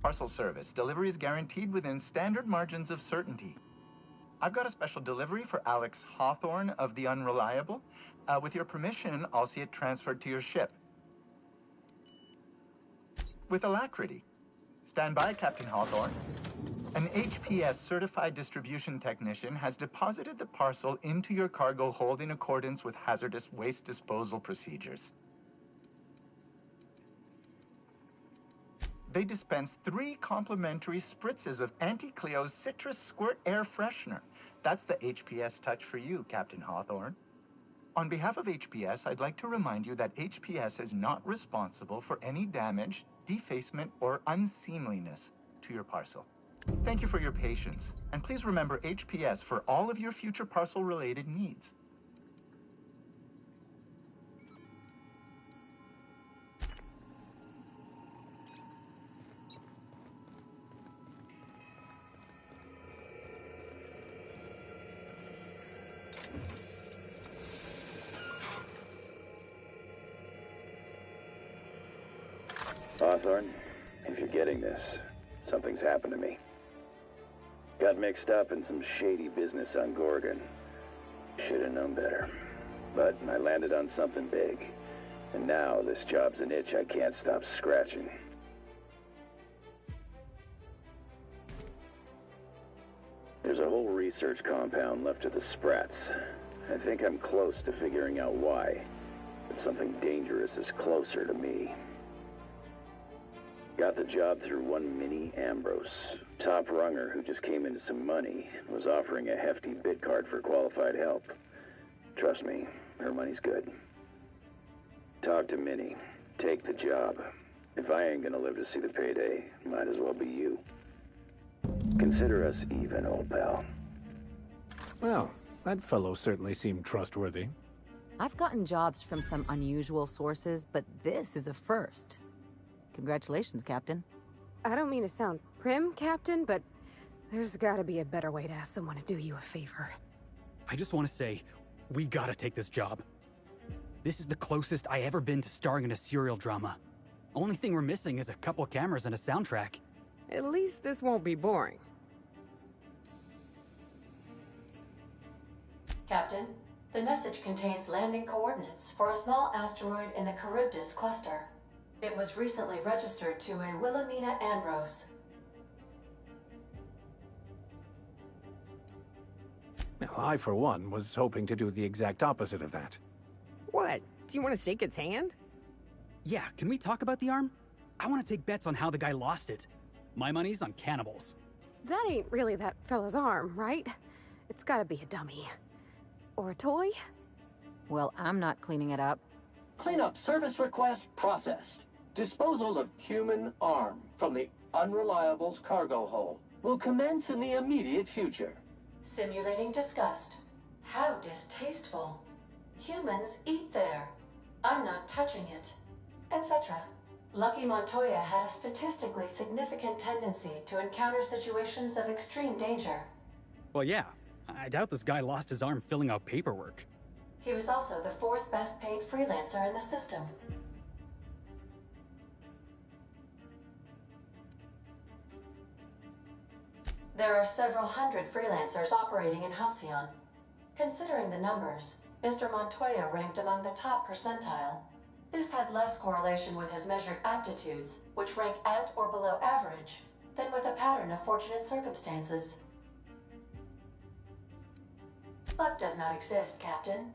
Parcel service. Delivery is guaranteed within standard margins of certainty. I've got a special delivery for Alex Hawthorne of the Unreliable. With your permission, I'll see it transferred to your ship. With alacrity. Stand by, Captain Hawthorne. An HPS certified distribution technician has deposited the parcel into your cargo hold in accordance with hazardous waste disposal procedures. They dispense 3 complimentary spritzes of Anti-Cleo's Citrus Squirt Air Freshener. That's the HPS touch for you, Captain Hawthorne. On behalf of HPS, I'd like to remind you that HPS is not responsible for any damage, defacement, or unseemliness to your parcel. Thank you for your patience, and please remember HPS for all of your future parcel-related needs. Hawthorne, if you're getting this, something's happened to me. Got mixed up in some shady business on Gorgon. Should have known better. But I landed on something big. And now this job's an itch I can't stop scratching. There's a whole research compound left of the Sprats. I think I'm close to figuring out why. But something dangerous is closer to me. Got the job through one Minnie Ambrose, top runger who just came into some money, was offering a hefty bid card for qualified help. Trust me, her money's good. Talk to Minnie, take the job. If I ain't gonna live to see the payday, might as well be you. Consider us even, old pal. Well, that fellow certainly seemed trustworthy. I've gotten jobs from some unusual sources, but this is a first. Congratulations, Captain. I don't mean to sound prim, Captain, but there's gotta be a better way to ask someone to do you a favor. I just want to say, we gotta take this job. This is the closest I ever been to starring in a serial drama. Only thing we're missing is a couple cameras and a soundtrack. At least this won't be boring. Captain, the message contains landing coordinates for a small asteroid in the Charybdis cluster. It was recently registered to a Wilhelmina Ambrose. Now, I, for one, was hoping to do the exact opposite of that. What? Do you want to shake its hand? Yeah, can we talk about the arm? I want to take bets on how the guy lost it. My money's on cannibals. That ain't really that fella's arm, right? It's gotta be a dummy. Or a toy? Well, I'm not cleaning it up. Cleanup service request processed. Disposal of human arm from the Unreliable's cargo hold will commence in the immediate future. Simulating disgust. How distasteful. Humans eat there. I'm not touching it. Etc. Lucky Montoya had a statistically significant tendency to encounter situations of extreme danger. Well, yeah. I doubt this guy lost his arm filling out paperwork. He was also the 4th best paid freelancer in the system. There are several hundred freelancers operating in Halcyon. Considering the numbers, Mr. Montoya ranked among the top percentile. This had less correlation with his measured aptitudes, which rank at or below average, than with a pattern of fortunate circumstances. Luck does not exist, Captain.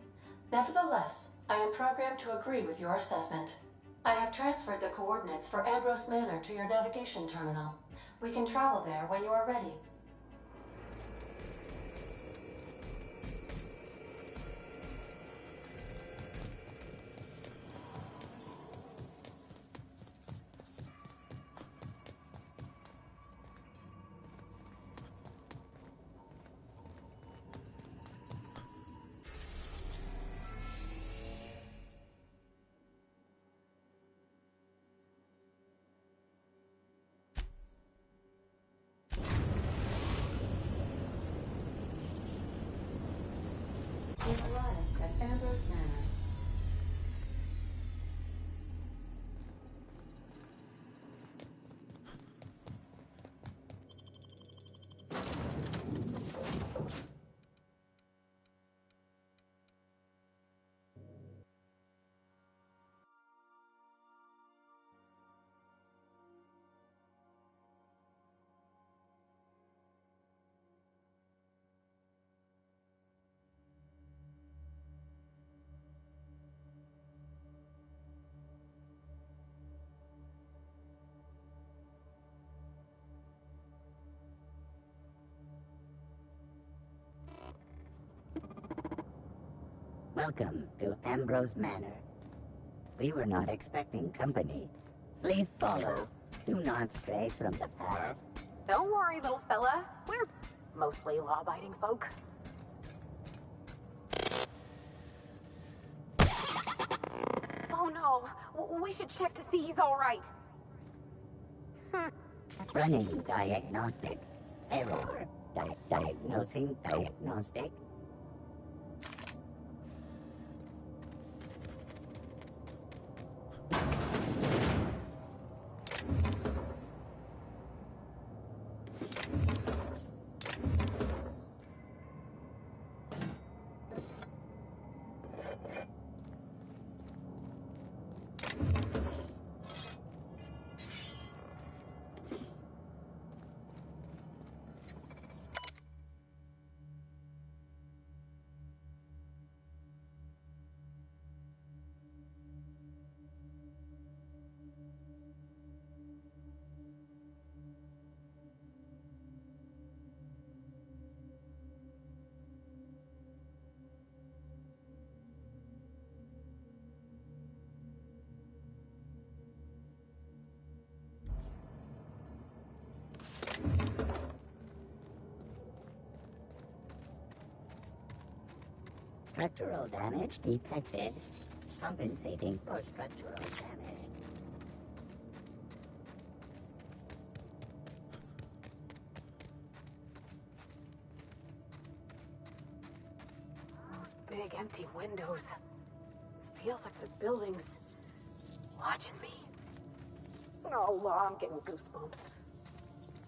Nevertheless, I am programmed to agree with your assessment. I have transferred the coordinates for Ambrose Manor to your navigation terminal. We can travel there when you are ready. Welcome to Ambrose Manor. We were not expecting company. Please follow. Do not stray from the path. Don't worry, little fella. We're mostly law-abiding folk. Oh no, we should check to see he's all right. Running diagnostic. Error. Diagnosing diagnostic. Structural damage detected. Compensating for structural damage. Those big empty windows. Feels like the building's watching me. Oh, I'm getting goosebumps.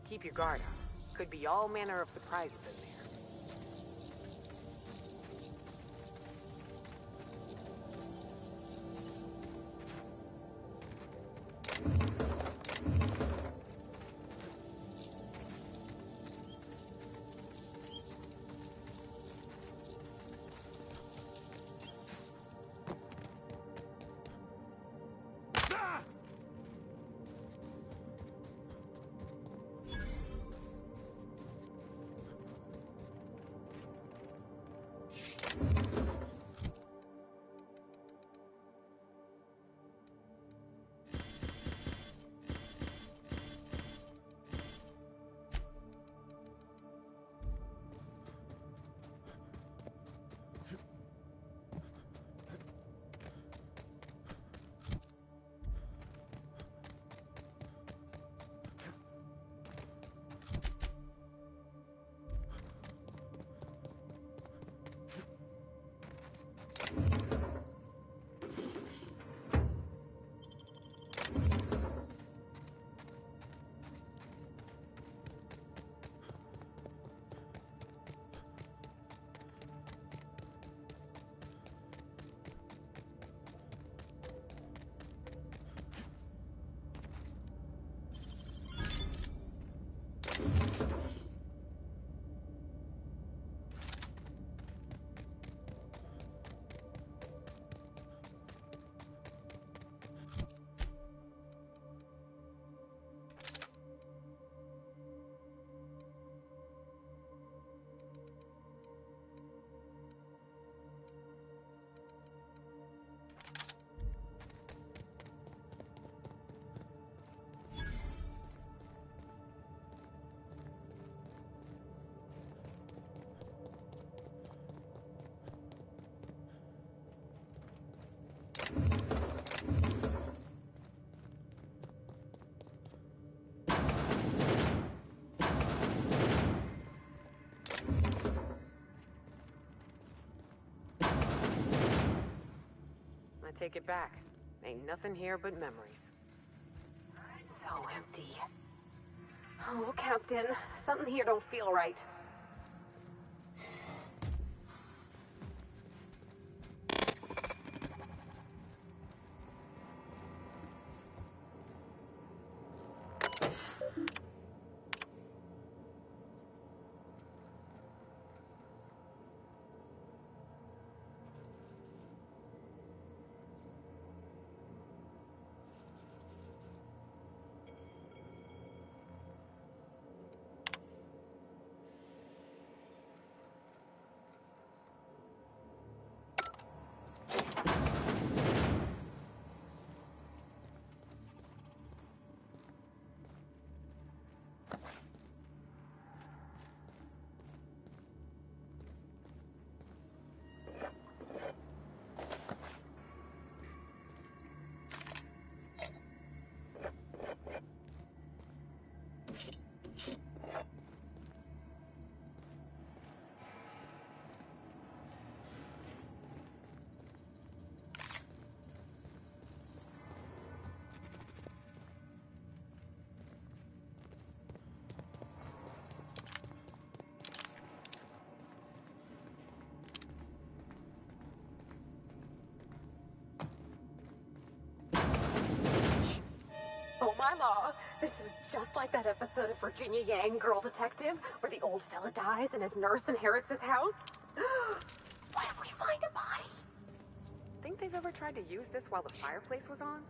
Keep your guard up. Could be all manner of surprises in there. Take it back. Ain't nothing here but memories. So empty. Oh, Captain, something here don't feel right. Grandma, this is just like that episode of Virginia Yang, Girl Detective, where the old fella dies and his nurse inherits his house. What if we find a body? Think they've ever tried to use this while the fireplace was on?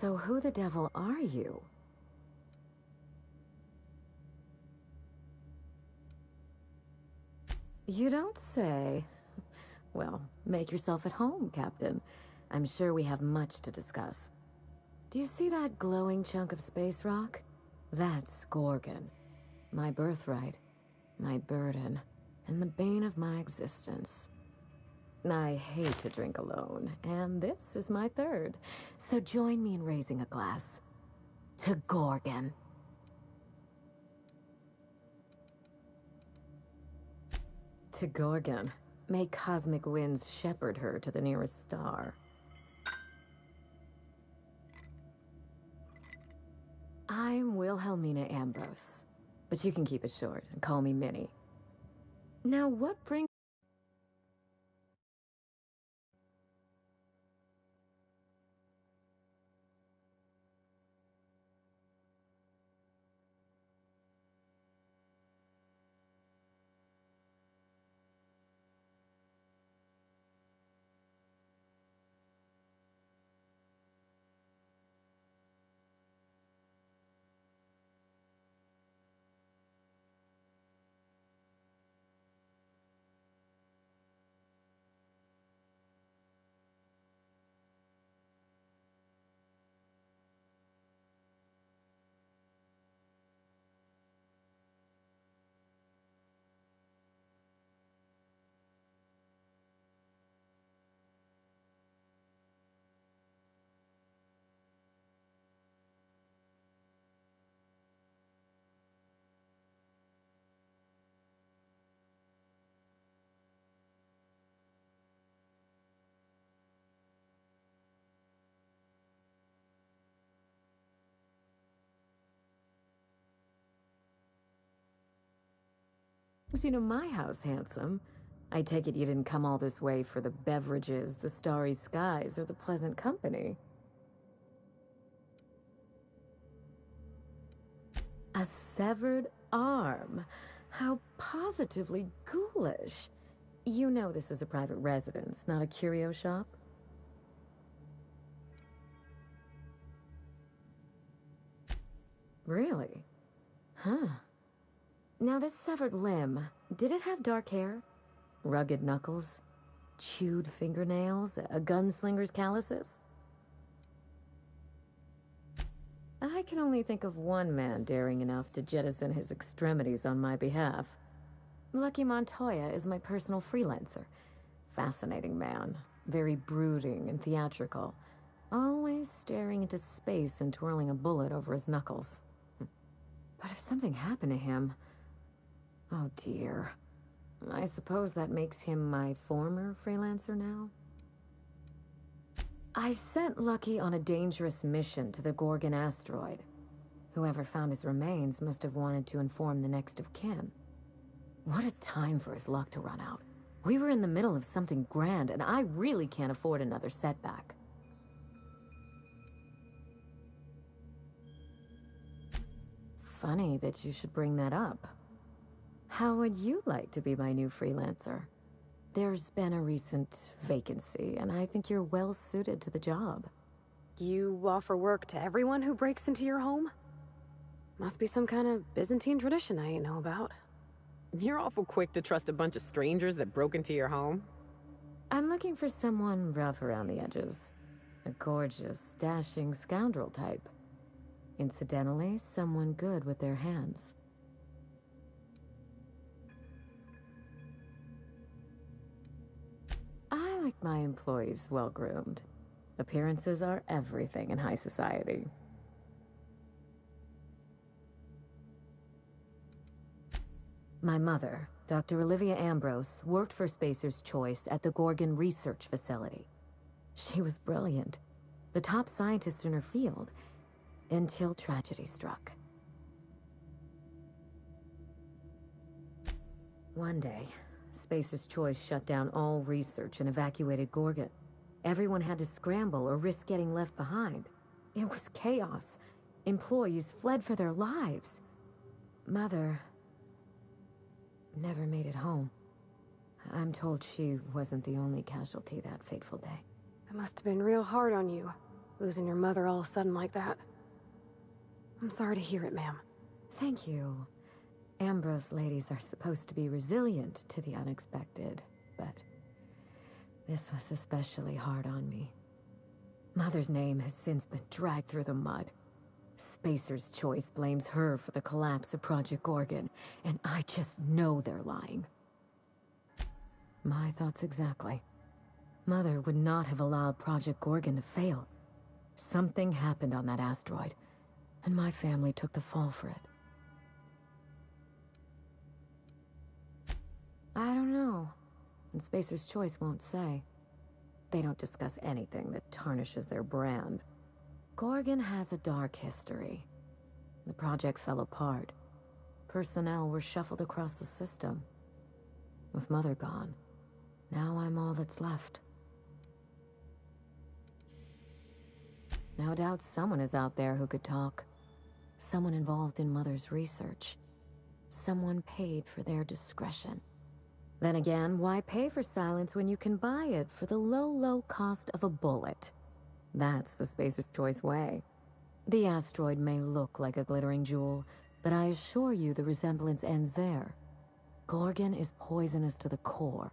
So who the devil are you? You don't say. Well, make yourself at home, Captain. I'm sure we have much to discuss. Do you see that glowing chunk of space rock? That's Gorgon. My birthright, my burden, and the bane of my existence. I hate to drink alone, and this is my third. So join me in raising a glass. To Gorgon. To Gorgon. May cosmic winds shepherd her to the nearest star. I'm Wilhelmina Ambrose, but you can keep it short and call me Minnie. Now, what brings... You know my house, handsome. I take it you didn't come all this way for the beverages, the starry skies, or the pleasant company. A severed arm. How positively ghoulish. You know this is a private residence, not a curio shop? Really? Huh. Now this severed limb, did it have dark hair? Rugged knuckles? Chewed fingernails? A gunslinger's calluses? I can only think of one man daring enough to jettison his extremities on my behalf. Lucky Montoya is my personal freelancer. Fascinating man. Very brooding and theatrical. Always staring into space and twirling a bullet over his knuckles. But if something happened to him... Oh dear. I suppose that makes him my former freelancer now? I sent Lucky on a dangerous mission to the Gorgon asteroid. Whoever found his remains must have wanted to inform the next of kin. What a time for his luck to run out. We were in the middle of something grand, and I really can't afford another setback. Funny that you should bring that up. How would you like to be my new freelancer? There's been a recent vacancy, and I think you're well suited to the job. You offer work to everyone who breaks into your home? Must be some kind of Byzantine tradition I ain't know about. You're awful quick to trust a bunch of strangers that broke into your home. I'm looking for someone rough around the edges. A gorgeous, dashing scoundrel type. Incidentally, someone good with their hands. I like my employees well-groomed. Appearances are everything in high society. My mother, Dr. Olivia Ambrose, worked for Spacer's Choice at the Gorgon Research Facility. She was brilliant, the top scientist in her field, until tragedy struck. One day, Spacer's Choice shut down all research and evacuated Gorgon. Everyone had to scramble or risk getting left behind. It was chaos. Employees fled for their lives. Mother never made it home. I'm told she wasn't the only casualty that fateful day. It must have been real hard on you. losing your mother all of a sudden like that. I'm sorry to hear it, ma'am. Thank you. Ambrose ladies are supposed to be resilient to the unexpected, but this was especially hard on me. Mother's name has since been dragged through the mud. Spacer's Choice blames her for the collapse of Project Gorgon, and I just know they're lying. My thoughts exactly. Mother would not have allowed Project Gorgon to fail. Something happened on that asteroid, and my family took the fall for it. I don't know, and Spacer's Choice won't say. They don't discuss anything that tarnishes their brand. Gorgon has a dark history. The project fell apart. Personnel were shuffled across the system. With Mother gone, now I'm all that's left. No doubt someone is out there who could talk. Someone involved in Mother's research. Someone paid for their discretion. Then again, why pay for silence when you can buy it for the low, low cost of a bullet? That's the Spacer's Choice way. The asteroid may look like a glittering jewel, but I assure you the resemblance ends there. Gorgon is poisonous to the core.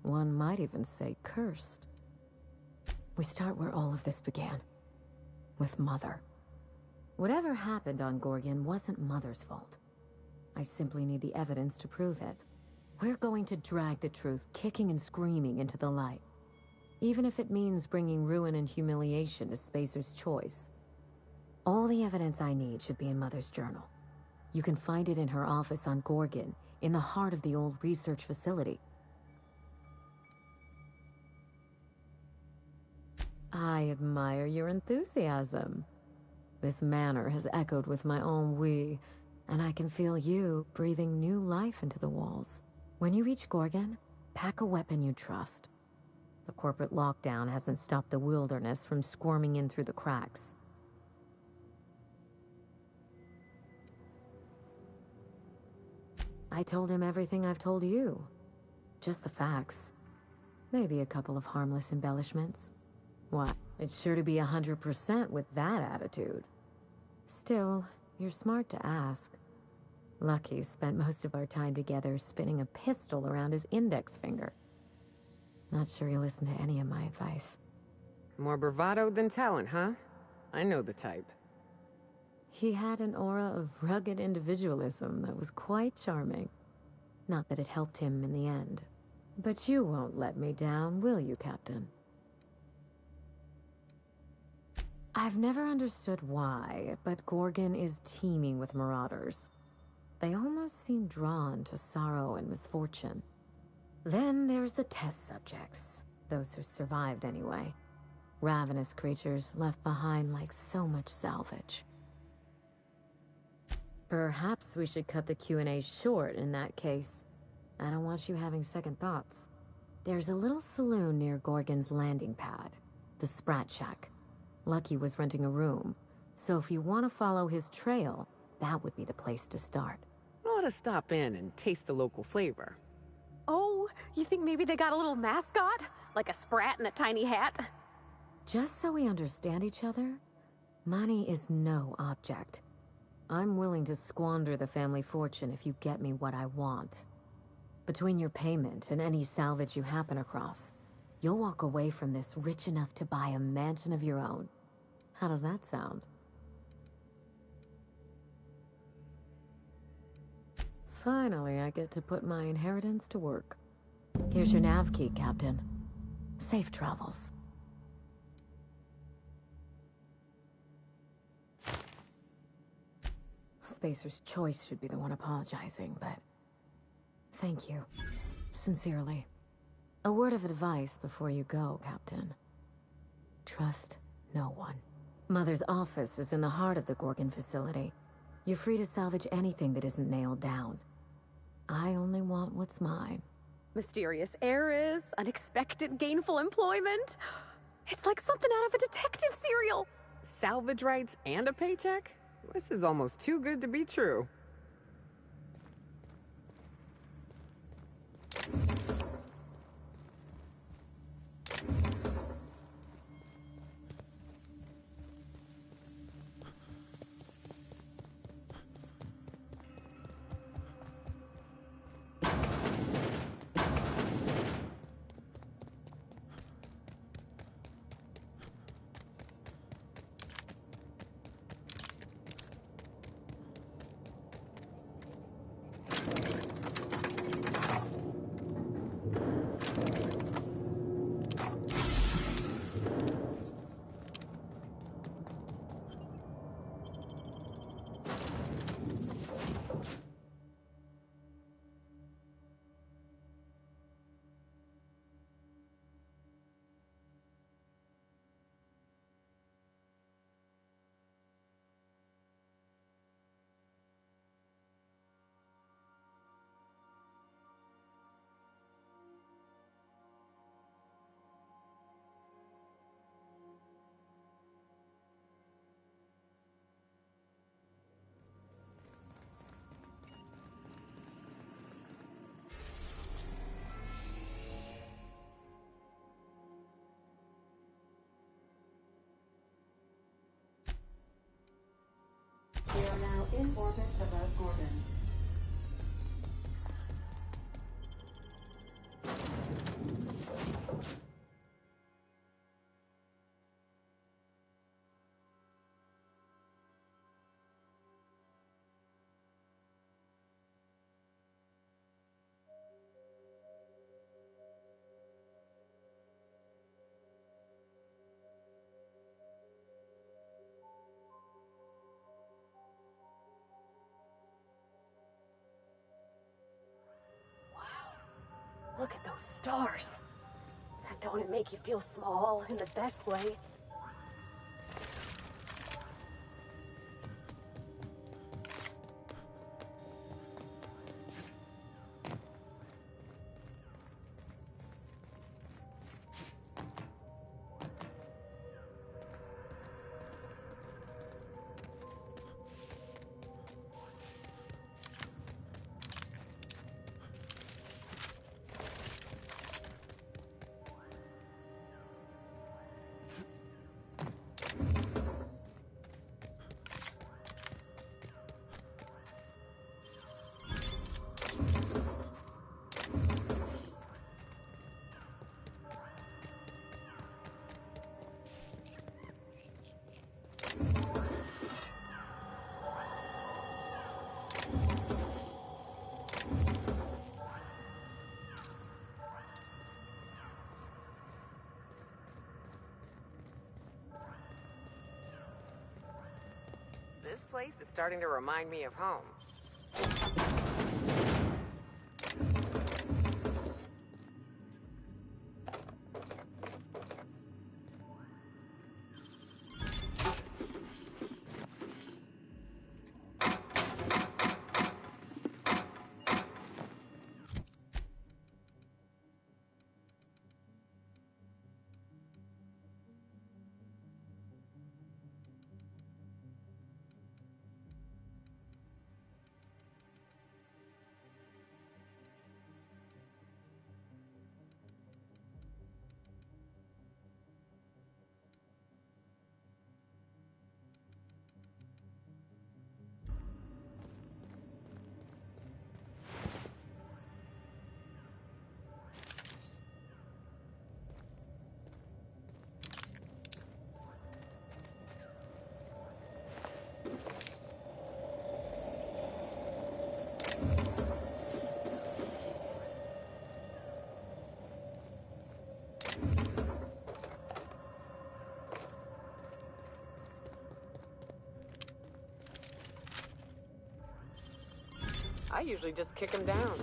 One might even say cursed. We start where all of this began. With Mother. Whatever happened on Gorgon wasn't Mother's fault. I simply need the evidence to prove it. We're going to drag the truth kicking and screaming into the light. Even if it means bringing ruin and humiliation to Spacer's Choice. All the evidence I need should be in Mother's journal. You can find it in her office on Gorgon, in the heart of the old research facility. I admire your enthusiasm. This manor has echoed with my own we, and I can feel you breathing new life into the walls. When you reach Gorgon, pack a weapon you trust. The corporate lockdown hasn't stopped the wilderness from squirming in through the cracks. I told him everything I've told you. Just the facts. Maybe a couple of harmless embellishments. What? It's sure to be 100% with that attitude. Still, you're smart to ask. Lucky spent most of our time together spinning a pistol around his index finger. Not sure he listened to any of my advice. More bravado than talent, huh? I know the type. He had an aura of rugged individualism that was quite charming. Not that it helped him in the end. But you won't let me down, will you, Captain? I've never understood why, but Gorgon is teeming with marauders. They almost seem drawn to sorrow and misfortune. Then there's the test subjects, those who survived anyway. Ravenous creatures left behind like so much salvage. Perhaps we should cut the Q&A short in that case. I don't want you having second thoughts. There's a little saloon near Gorgon's landing pad, the Sprat Shack. Lucky was renting a room, so if you want to follow his trail, that would be the place to start. I ought to stop in and taste the local flavor. Oh, you think maybe they got a little mascot? Like a sprat in a tiny hat? Just so we understand each other, money is no object. I'm willing to squander the family fortune if you get me what I want. Between your payment and any salvage you happen across, you'll walk away from this rich enough to buy a mansion of your own. How does that sound? Finally, I get to put my inheritance to work. Here's your nav key, Captain. Safe travels. Spacer's Choice should be the one apologizing, but thank you. Sincerely. A word of advice before you go, Captain. Trust no one. Mother's office is in the heart of the Gorgon facility. You're free to salvage anything that isn't nailed down. I only want what's mine. Mysterious heiress, unexpected gainful employment. It's like something out of a detective serial. Salvage rights and a paycheck? This is almost too good to be true. We are now in orbit above Gorgon. Look at those stars. Don't it make you feel small in the best way? This place is starting to remind me of home. I usually just kick him down.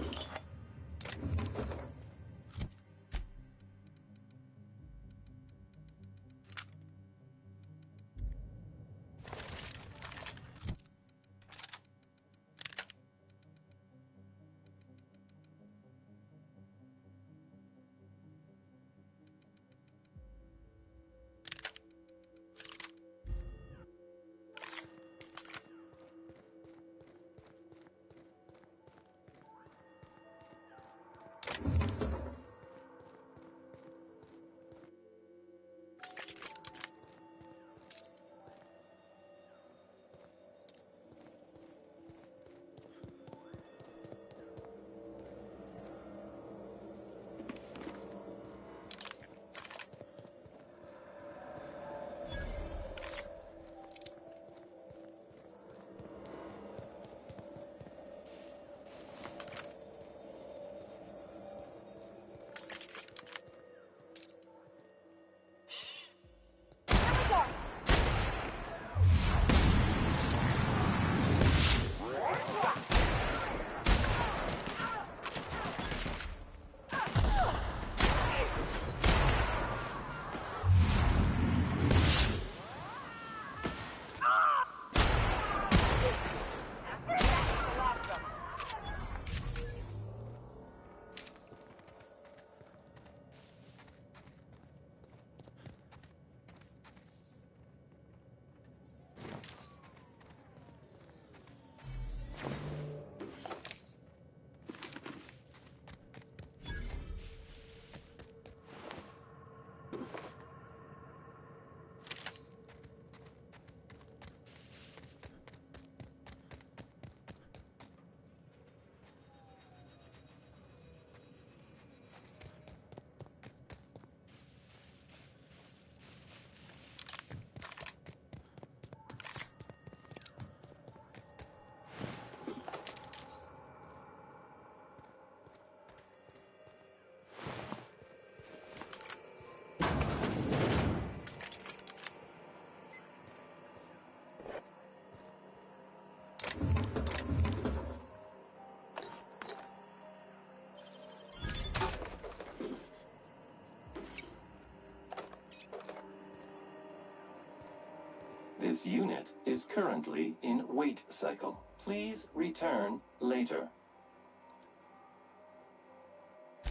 This unit is currently in wait cycle. Please return later.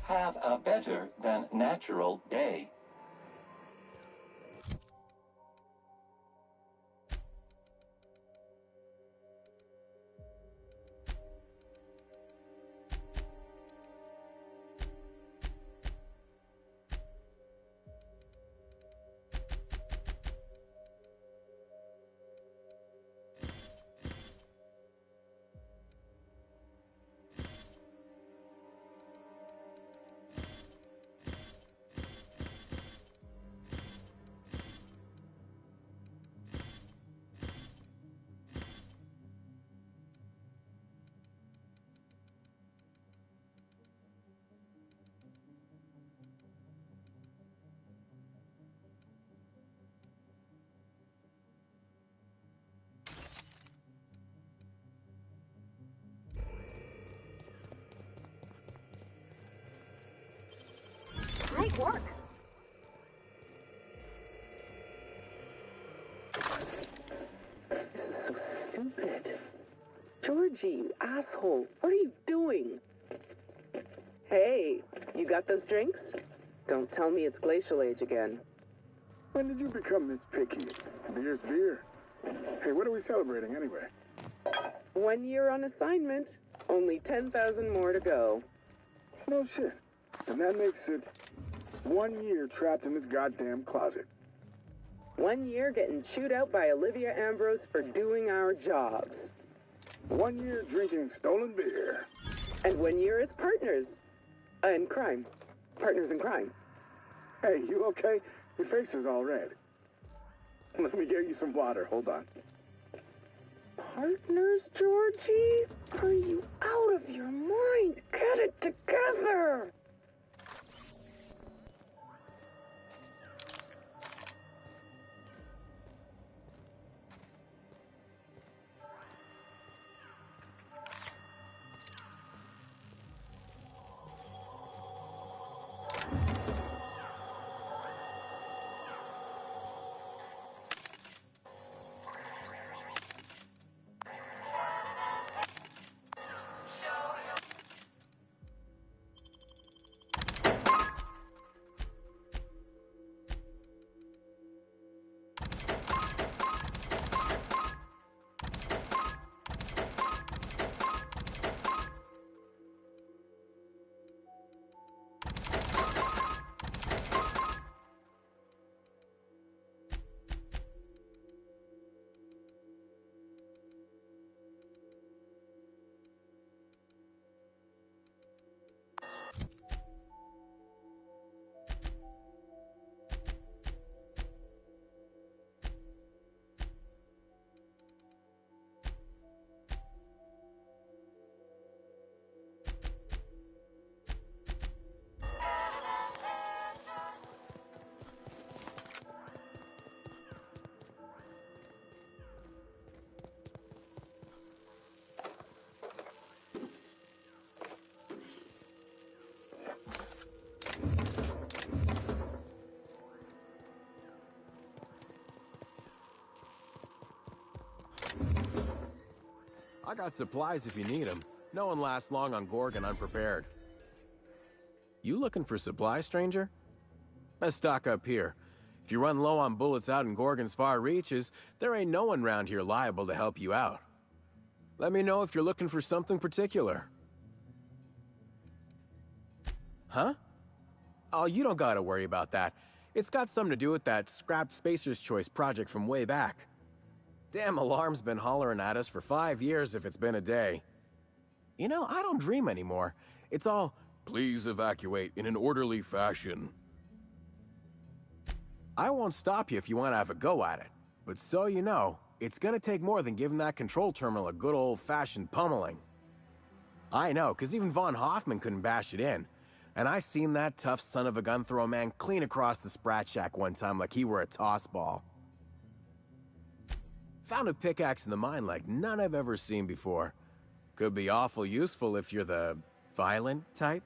Have a better than natural day. Great work. This is so stupid. Georgie, you asshole. What are you doing? Hey, you got those drinks? Don't tell me it's Glacial Age again. When did you become this picky? Beer's beer. Hey, what are we celebrating anyway? 1 year on assignment. Only 10,000 more to go. No shit. And that makes it 1 year trapped in this goddamn closet. 1 year getting chewed out by Olivia Ambrose for doing our jobs. 1 year drinking stolen beer. And 1 year as partners. In crime. Partners in crime. Hey, you okay? Your face is all red. Let me get you some water. Hold on. Partners, Georgie? Are you out of your mind? Get it together! I got supplies if you need them. No one lasts long on Gorgon unprepared. You looking for supplies, stranger? Let's stock up here. If you run low on bullets out in Gorgon's far reaches, there ain't no one round here liable to help you out. Let me know if you're looking for something particular. Huh? Oh, you don't gotta worry about that. It's got something to do with that scrapped Spacer's Choice project from way back. Damn alarm's been hollering at us for 5 years if it's been a day. You know, I don't dream anymore. It's all, please evacuate in an orderly fashion. I won't stop you if you want to have a go at it. But so you know, it's gonna take more than giving that control terminal a good old-fashioned pummeling. I know, because even Von Hoffman couldn't bash it in. And I seen that tough son of a gun throw a man clean across the Sprat Shack one time like he were a toss ball. Found a pickaxe in the mine like none I've ever seen before. Could be awful useful if you're the violent type.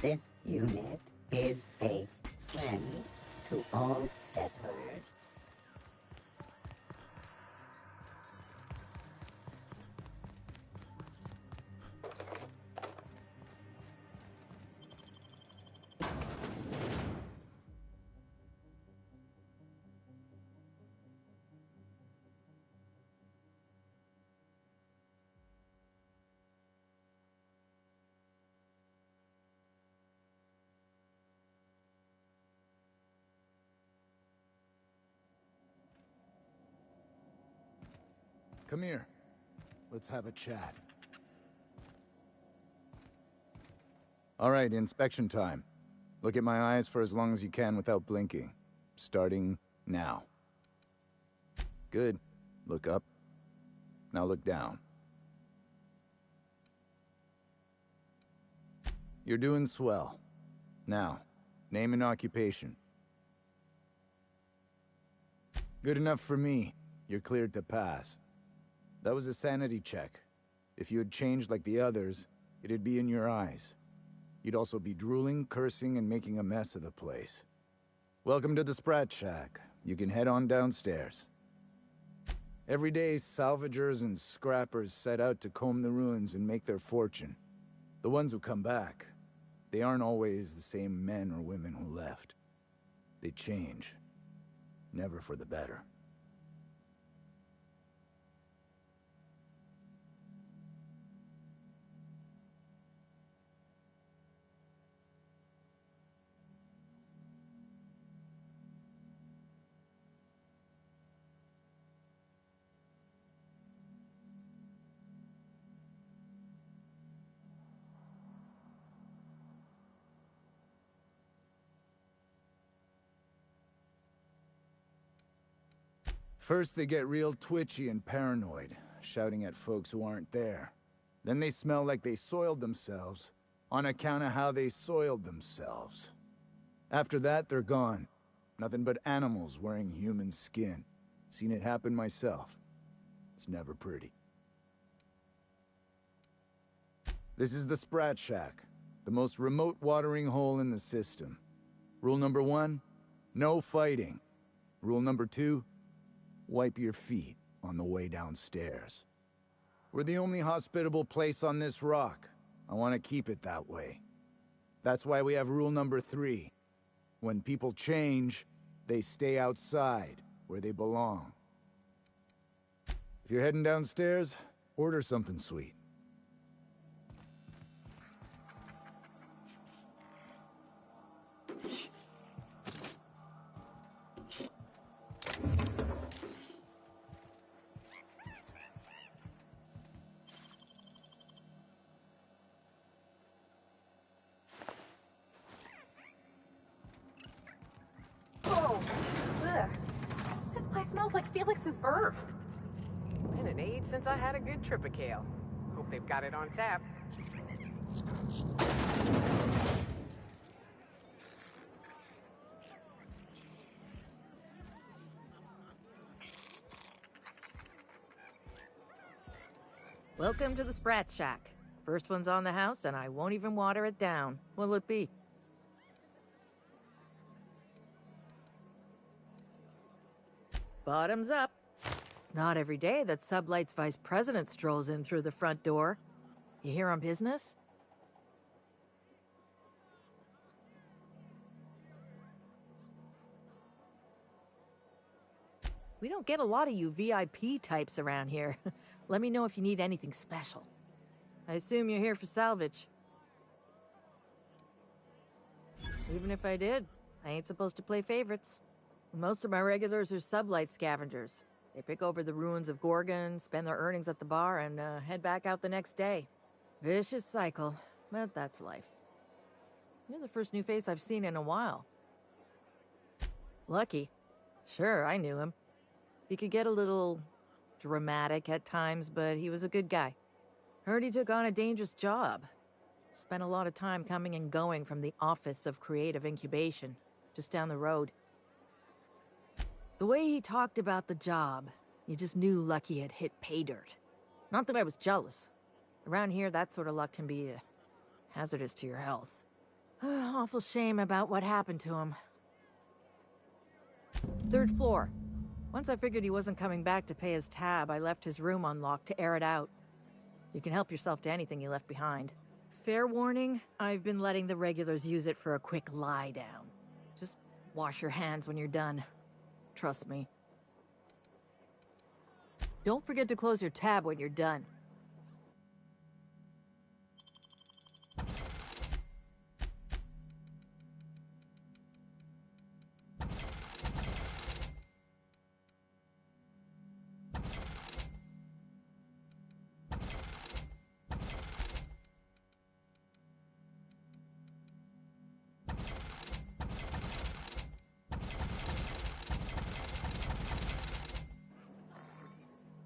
This unit is a friend to all peddlers. Come here. Let's have a chat. All right, inspection time. Look at my eyes for as long as you can without blinking. Starting now. Good. Look up. Now look down. You're doing swell. Now, name and occupation. Good enough for me. You're cleared to pass. That was a sanity check. If you had changed like the others, it'd be in your eyes. You'd also be drooling, cursing, and making a mess of the place. Welcome to the Sprat Shack. You can head on downstairs. Every day, salvagers and scrappers set out to comb the ruins and make their fortune. The ones who come back, they aren't always the same men or women who left. They change. Never for the better. First, they get real twitchy and paranoid, shouting at folks who aren't there. Then they smell like they soiled themselves, on account of how they soiled themselves. After that, they're gone. Nothing but animals wearing human skin. Seen it happen myself. It's never pretty. This is the Sprat Shack, the most remote watering hole in the system. Rule number 1, no fighting. Rule number 2, wipe your feet on the way downstairs. We're the only hospitable place on this rock. I want to keep it that way. That's why we have rule number 3. When people change, they stay outside, where they belong. If you're heading downstairs, order something sweet. Oh, ugh. This place smells like Felix's birth. Been an age since I had a good trip of kale. Hope they've got it on tap. Welcome to the Sprat Shack. First one's on the house, and I won't even water it down. What'll it be? Bottoms up. It's not every day that Sublight's vice president strolls in through the front door. You here on business? We don't get a lot of you VIP types around here. Let me know if you need anything special. I assume you're here for salvage. Even if I did, I ain't supposed to play favorites. Most of my regulars are Sublight scavengers. They pick over the ruins of Gorgon, spend their earnings at the bar, and head back out the next day. Vicious cycle, but that's life. You're the first new face I've seen in a while. Lucky. Sure, I knew him. He could get a little dramatic at times, but he was a good guy. Heard he took on a dangerous job. Spent a lot of time coming and going from the Office of Creative Incubation, just down the road. The way he talked about the job, you just knew Lucky had hit pay dirt. Not that I was jealous. Around here, that sort of luck can be hazardous to your health. Awful shame about what happened to him. 3rd floor. Once I figured he wasn't coming back to pay his tab, I left his room unlocked to air it out. You can help yourself to anything you left behind. Fair warning, I've been letting the regulars use it for a quick lie down. Just wash your hands when you're done. Trust me. Don't forget to close your tab when you're done.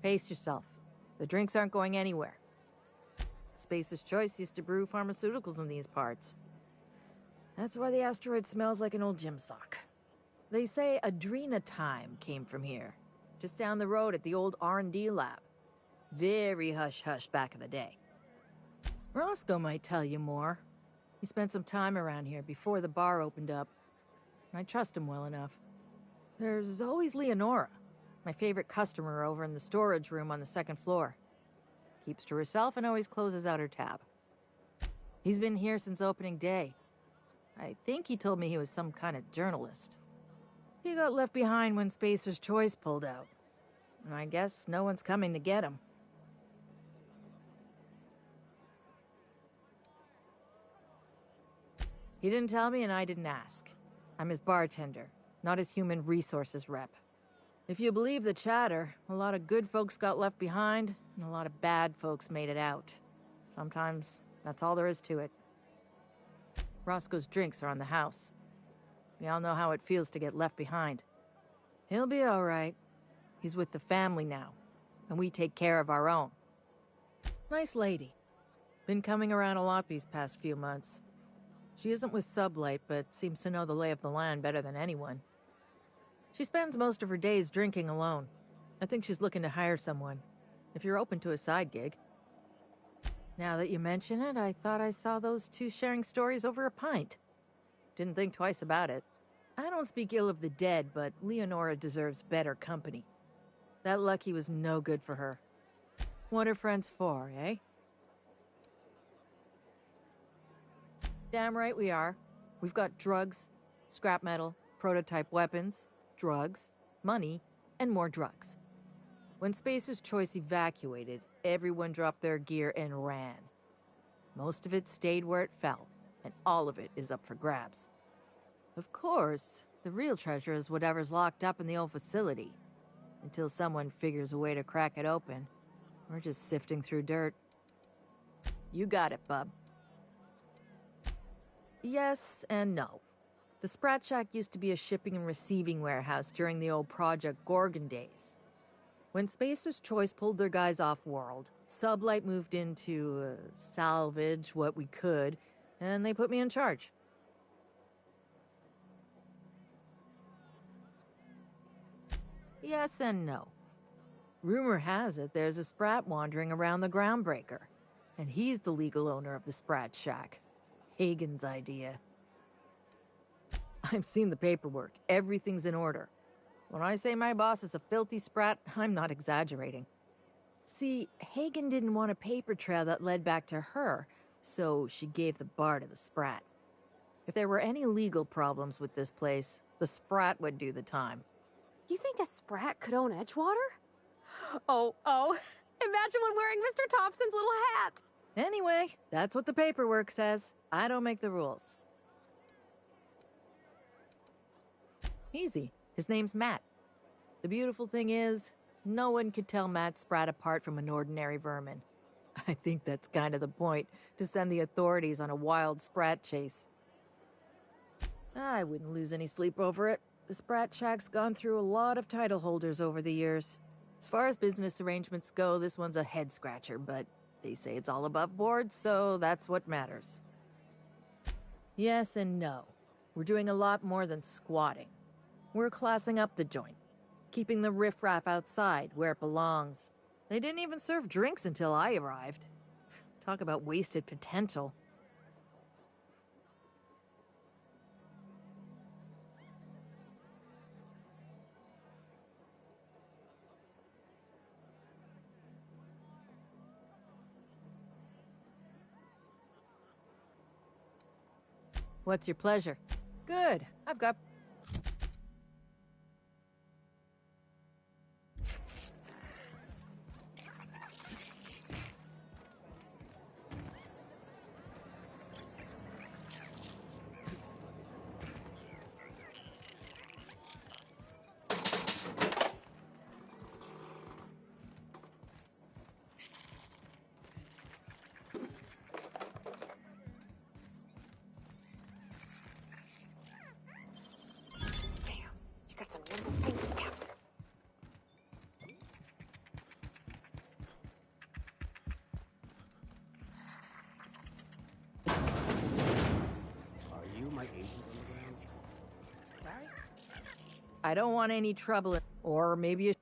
Pace yourself. The drinks aren't going anywhere. Spacer's Choice used to brew pharmaceuticals in these parts. That's why the asteroid smells like an old gym sock. They say Adrenatime came from here, just down the road at the old R&D lab. Very hush-hush back in the day. Roscoe might tell you more. He spent some time around here before the bar opened up, and I trust him well enough. There's always Leonora, my favorite customer over in the storage room on the 2nd floor. Keeps to herself and always closes out her tab. He's been here since opening day. I think he told me he was some kind of journalist. He got left behind when Spacer's Choice pulled out. And I guess no one's coming to get him. He didn't tell me and I didn't ask. I'm his bartender, not his human resources rep. If you believe the chatter, a lot of good folks got left behind, and a lot of bad folks made it out. Sometimes that's all there is to it. Roscoe's drinks are on the house. We all know how it feels to get left behind. He'll be all right. He's with the family now, and we take care of our own. Nice lady. Been coming around a lot these past few months. She isn't with Sublight, but seems to know the lay of the land better than anyone. She spends most of her days drinking alone. I think she's looking to hire someone, if you're open to a side gig. Now that you mention it, I thought I saw those two sharing stories over a pint. Didn't think twice about it. I don't speak ill of the dead, but Leonora deserves better company. That Lucky was no good for her. What are friends for, eh? Damn right we are. We've got drugs, scrap metal, prototype weapons, drugs, money, and more drugs. When Spacer's Choice evacuated, everyone dropped their gear and ran. Most of it stayed where it fell, and all of it is up for grabs. Of course, the real treasure is whatever's locked up in the old facility. Until someone figures a way to crack it open, we're just sifting through dirt. You got it, bub. Yes and no. The Sprat Shack used to be a shipping and receiving warehouse during the old Project Gorgon days. When Spacer's Choice pulled their guys off-world, Sublight moved in to salvage what we could, and they put me in charge. Yes and no. Rumor has it there's a Sprat wandering around the Groundbreaker, and he's the legal owner of the Sprat Shack. Hagen's idea. I've seen the paperwork. Everything's in order. When I say my boss is a filthy sprat, I'm not exaggerating. See, Hagen didn't want a paper trail that led back to her, so she gave the bar to the sprat. If there were any legal problems with this place, the sprat would do the time. You think a sprat could own Edgewater? Oh, imagine one wearing Mr. Thompson's little hat! Anyway, that's what the paperwork says. I don't make the rules. Easy. His name's Matt. The beautiful thing is, no one could tell Matt Sprat apart from an ordinary vermin. I think that's kind of the point, to send the authorities on a wild Sprat chase. I wouldn't lose any sleep over it. The Sprat Shack's gone through a lot of title holders over the years. As far as business arrangements go, this one's a head-scratcher, but they say it's all above board, so that's what matters. Yes and no. We're doing a lot more than squatting. We're classing up the joint, keeping the riffraff outside where it belongs. They didn't even serve drinks until I arrived. Talk about wasted potential. What's your pleasure? Good. I've got... I don't want any trouble. Or maybe a...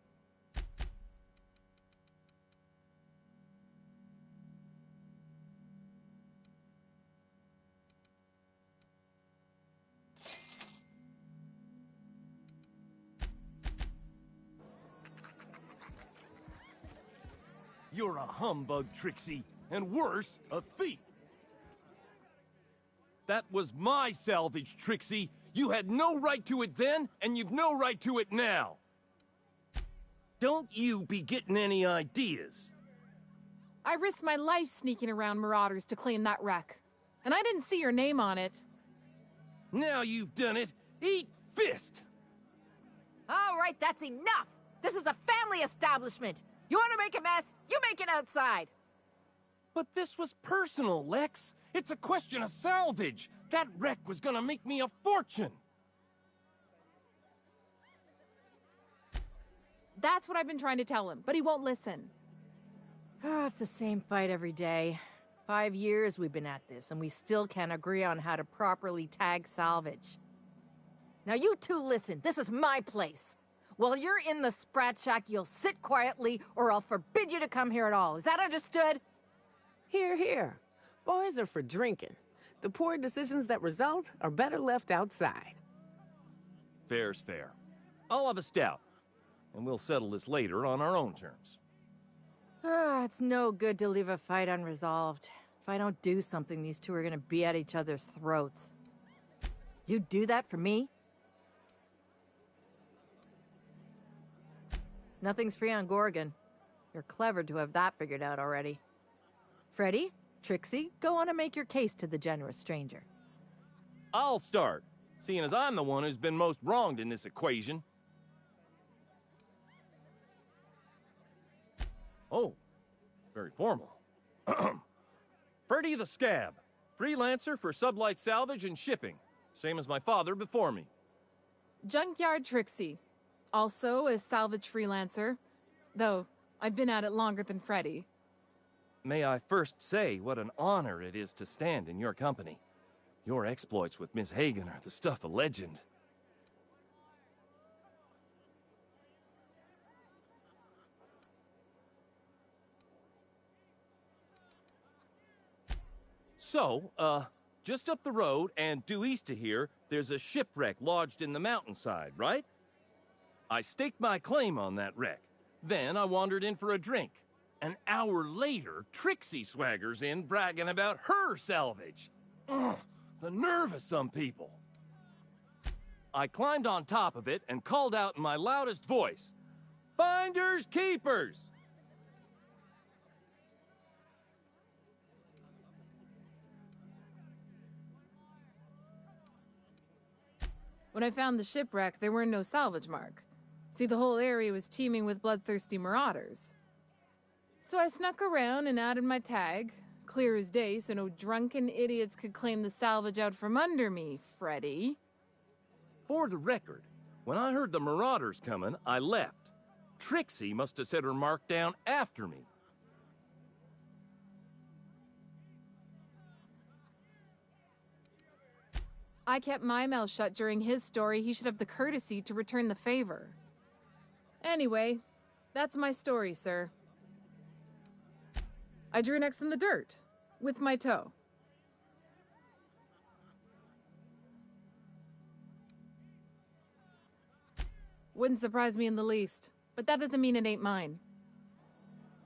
You're a humbug, Trixie, and worse, a thief. That was my salvage, Trixie. You had no right to it then, and you've no right to it now. Don't you be getting any ideas. I risked my life sneaking around Marauders to claim that wreck. And I didn't see your name on it. Now you've done it. Eat fist! All right, that's enough! This is a family establishment! You want to make a mess? You make it outside! But this was personal, Lex. It's a question of salvage. That wreck was gonna make me a fortune. That's what I've been trying to tell him, but he won't listen. It's the same fight every day. 5 years we've been at this, and we still can't agree on how to properly tag salvage. Now you two listen, this is my place. While you're in the Sprat Shack, you'll sit quietly, or I'll forbid you to come here at all. Is that understood? Here, here. Boys are for drinking. The poor decisions that result are better left outside. Fair's fair. I'll have a stout, and we'll settle this later on our own terms. It's no good to leave a fight unresolved. If I don't do something, these two are gonna be at each other's throats. You do that for me? Nothing's free on Gorgon. You're clever to have that figured out already. Freddy, Trixie, go on and make your case to the generous stranger. I'll start, seeing as I'm the one who's been most wronged in this equation. Oh, very formal. Freddy the Scab, freelancer for sublight salvage and shipping, same as my father before me. Junkyard Trixie, also a salvage freelancer, though I've been at it longer than Freddy. May I first say what an honor it is to stand in your company. Your exploits with Miss Hagen are the stuff of legend. So, just up the road and due east of here, there's a shipwreck lodged in the mountainside, right? I staked my claim on that wreck. Then I wandered in for a drink. An hour later, Trixie swaggers in bragging about her salvage. Ugh, the nerve of some people. I climbed on top of it and called out in my loudest voice, "Finders keepers!" When I found the shipwreck, there were no salvage mark. See, the whole area was teeming with bloodthirsty marauders. So I snuck around and added my tag, clear as day so no drunken idiots could claim the salvage out from under me, Freddy. For the record, when I heard the marauders coming, I left. Trixie must have set her mark down after me. I kept my mouth shut during his story. He should have the courtesy to return the favor. Anyway, that's my story, sir. I drew an X in the dirt, with my toe. Wouldn't surprise me in the least, but that doesn't mean it ain't mine.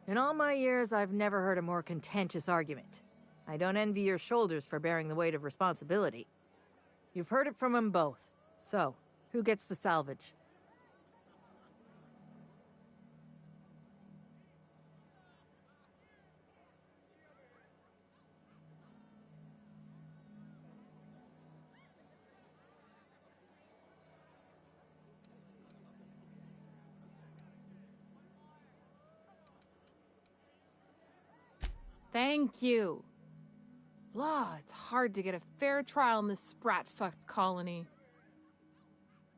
In all my years, I've never heard a more contentious argument. I don't envy your shoulders for bearing the weight of responsibility. You've heard it from them both. So, who gets the salvage? Thank you. Law, it's hard to get a fair trial in this sprat-fucked colony.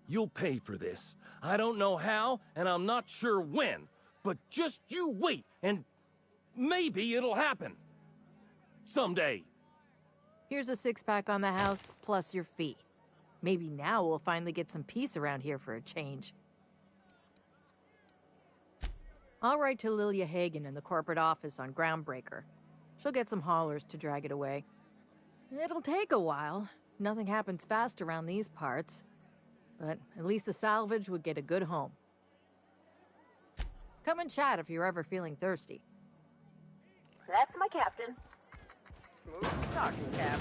You'll pay for this. I don't know how, and I'm not sure when. But just you wait, and maybe it'll happen. Someday. Here's a six-pack on the house, plus your fee. Maybe now we'll finally get some peace around here for a change. I'll write to Lilia Hagen in the corporate office on Groundbreaker. She'll get some haulers to drag it away. It'll take a while. Nothing happens fast around these parts. But at least the salvage would get a good home. Come and chat if you're ever feeling thirsty. That's my captain. Smooth talking, Cap.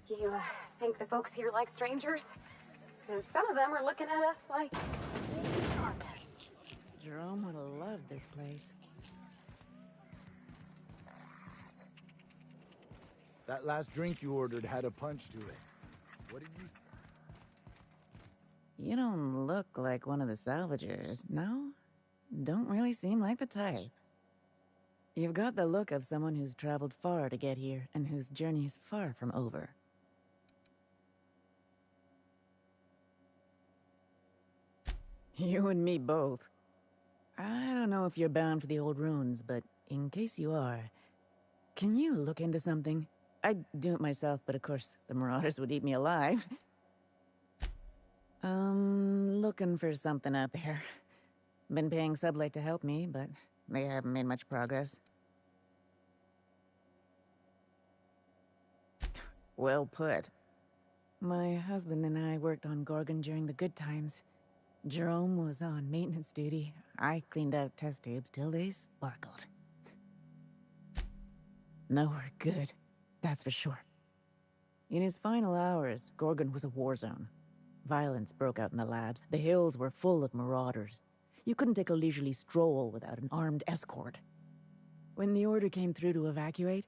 You think the folks here like strangers? 'Cause some of them are looking at us like we aren't. Jerome would have loved this place. That last drink you ordered had a punch to it. What did you... You don't look like one of the salvagers, no? Don't really seem like the type. You've got the look of someone who's traveled far to get here, and whose journey is far from over. You and me both. I don't know if you're bound for the old ruins, but in case you are, can you look into something? I'd do it myself, but of course, the Marauders would eat me alive. Looking for something out there. Been paying Sublight to help me, but they haven't made much progress. Well put. My husband and I worked on Gorgon during the good times. Jerome was on maintenance duty. I cleaned out test tubes till they sparkled. Nowhere good, that's for sure. In his final hours, Gorgon was a war zone. Violence broke out in the labs. The hills were full of marauders. You couldn't take a leisurely stroll without an armed escort. When the order came through to evacuate,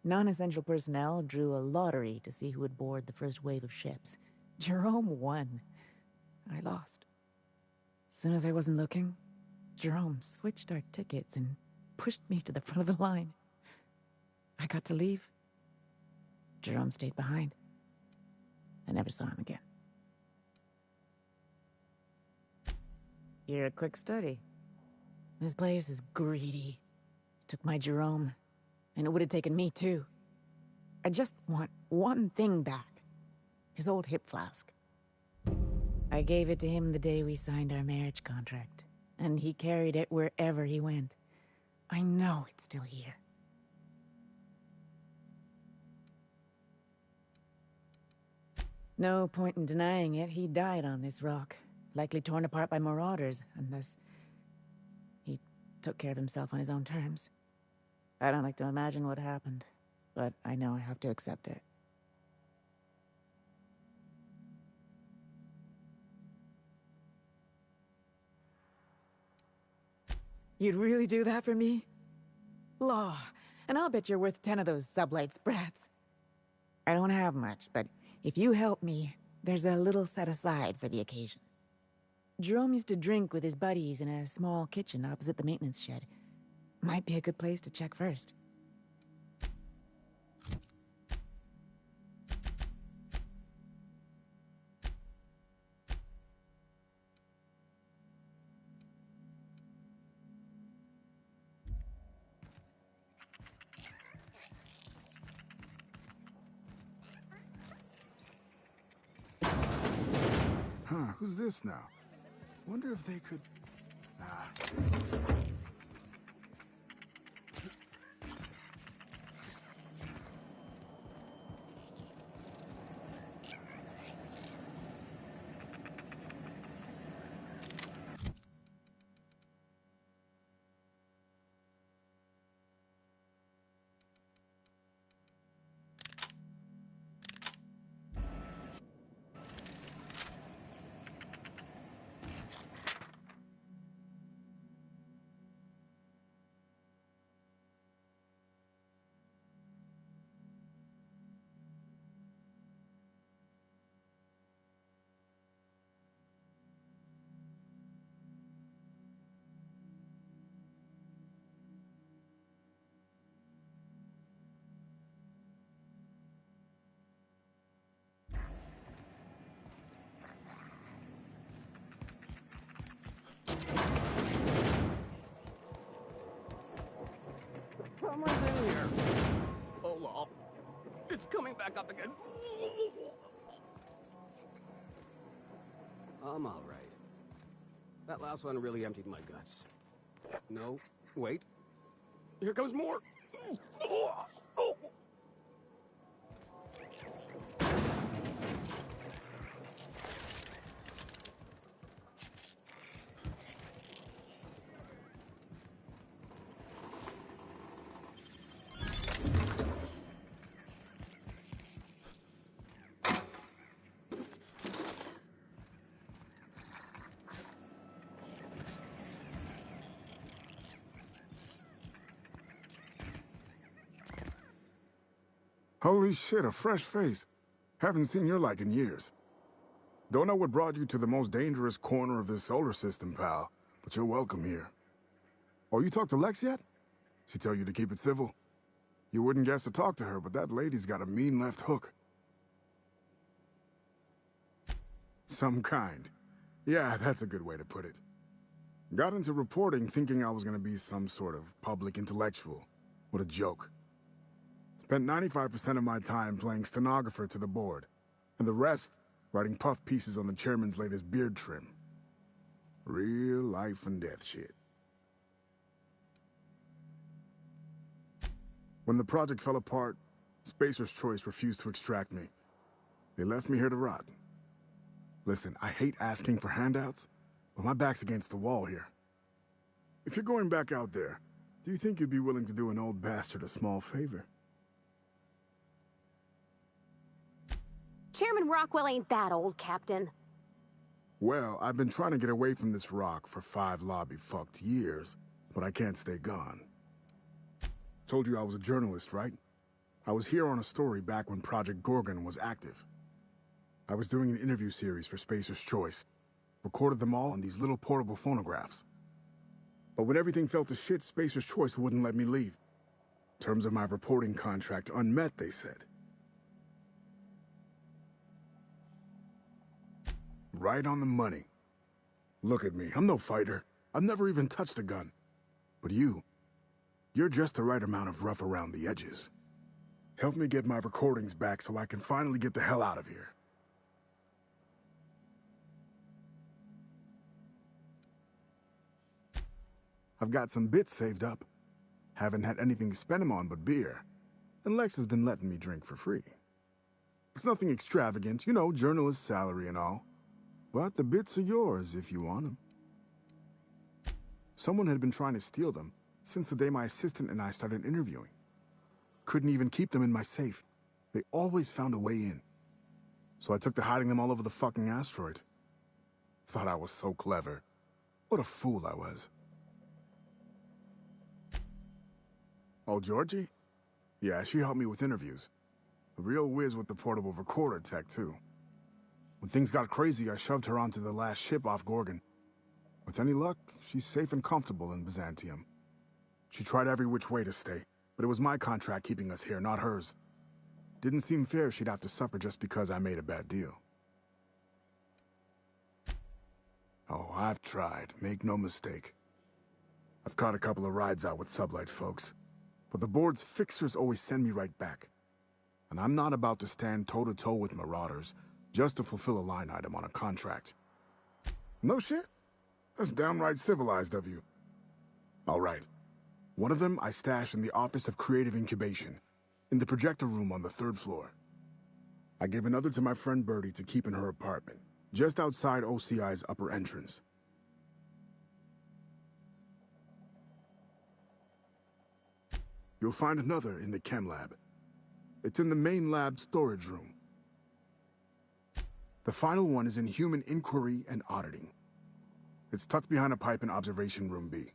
non-essential personnel drew a lottery to see who would board the first wave of ships. Jerome won. I lost. Soon as I wasn't looking, Jerome switched our tickets and pushed me to the front of the line. I got to leave. Jerome stayed behind. I never saw him again. You're a quick study. This place is greedy. Took my Jerome, and it would have taken me too. I just want one thing back. His old hip flask. I gave it to him the day we signed our marriage contract, and he carried it wherever he went. I know it's still here. No point in denying it, he died on this rock, likely torn apart by marauders, unless he took care of himself on his own terms. I don't like to imagine what happened, but I know I have to accept it. You'd really do that for me? Law, and I'll bet you're worth 10 of those Sublight sprats. I don't have much, but if you help me, there's a little set aside for the occasion. Jerome used to drink with his buddies in a small kitchen opposite the maintenance shed. Might be a good place to check first. who's this now? Wonder if they could... Ah. Someone's in here. Oh, lol. It's coming back up again. I'm all right. That last one really emptied my guts. No, wait. Here comes more. Oh. Holy shit, a fresh face. Haven't seen your like in years. Don't know what brought you to the most dangerous corner of this solar system, pal, but you're welcome here. Oh, you talked to Lex yet? She tell you to keep it civil? You wouldn't guess to talk to her, but that lady's got a mean left hook. Some kind. Yeah, that's a good way to put it. Got into reporting thinking I was gonna be some sort of public intellectual. What a joke. Spent 95% of my time playing stenographer to the board, and the rest writing puff pieces on the chairman's latest beard trim. Real life and death shit. When the project fell apart, Spacer's Choice refused to extract me. They left me here to rot. Listen, I hate asking for handouts, but my back's against the wall here. If you're going back out there, do you think you'd be willing to do an old bastard a small favor? Chairman Rockwell ain't that old, Captain. Well, I've been trying to get away from this rock for 5 lobby-fucked years, but I can't stay gone. Told you I was a journalist, right? I was here on a story back when Project Gorgon was active. I was doing an interview series for Spacer's Choice. Recorded them all on these little portable phonographs. But when everything fell to shit, Spacer's Choice wouldn't let me leave. Terms of my reporting contract unmet, they said. Right on the money. Look at me, I'm no fighter. I've never even touched a gun. But you're just the right amount of rough around the edges. Help me get my recordings back so I can finally get the hell out of here. I've got some bits saved up. Haven't had anything to spend them on but beer. And Lex has been letting me drink for free. It's nothing extravagant, you know, journalist salary and all. But the bits are yours if you want them. Someone had been trying to steal them since the day my assistant and I started interviewing. Couldn't even keep them in my safe. They always found a way in. So I took to hiding them all over the fucking asteroid. Thought I was so clever. What a fool I was. Oh, Georgie? Yeah, she helped me with interviews. A real whiz with the portable recorder tech, too. When things got crazy, I shoved her onto the last ship off Gorgon. With any luck, she's safe and comfortable in Byzantium. She tried every which way to stay, but it was my contract keeping us here, not hers. Didn't seem fair she'd have to suffer just because I made a bad deal. Oh, I've tried, make no mistake. I've caught a couple of rides out with sublight folks, but the board's fixers always send me right back. And I'm not about to stand toe-to-toe with marauders just to fulfill a line item on a contract. No shit? That's downright civilized of you. All right. One of them I stashed in the Office of Creative Incubation, in the projector room on the 3rd floor. I gave another to my friend Birdie to keep in her apartment, just outside OCI's upper entrance. You'll find another in the chem lab. It's in the main lab storage room. The final one is in human inquiry and auditing. It's tucked behind a pipe in observation room B.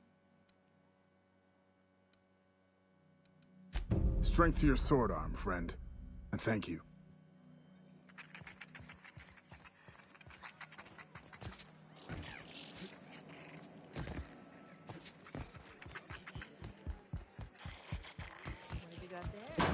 Strength to your sword arm, friend. And thank you. What have you got there?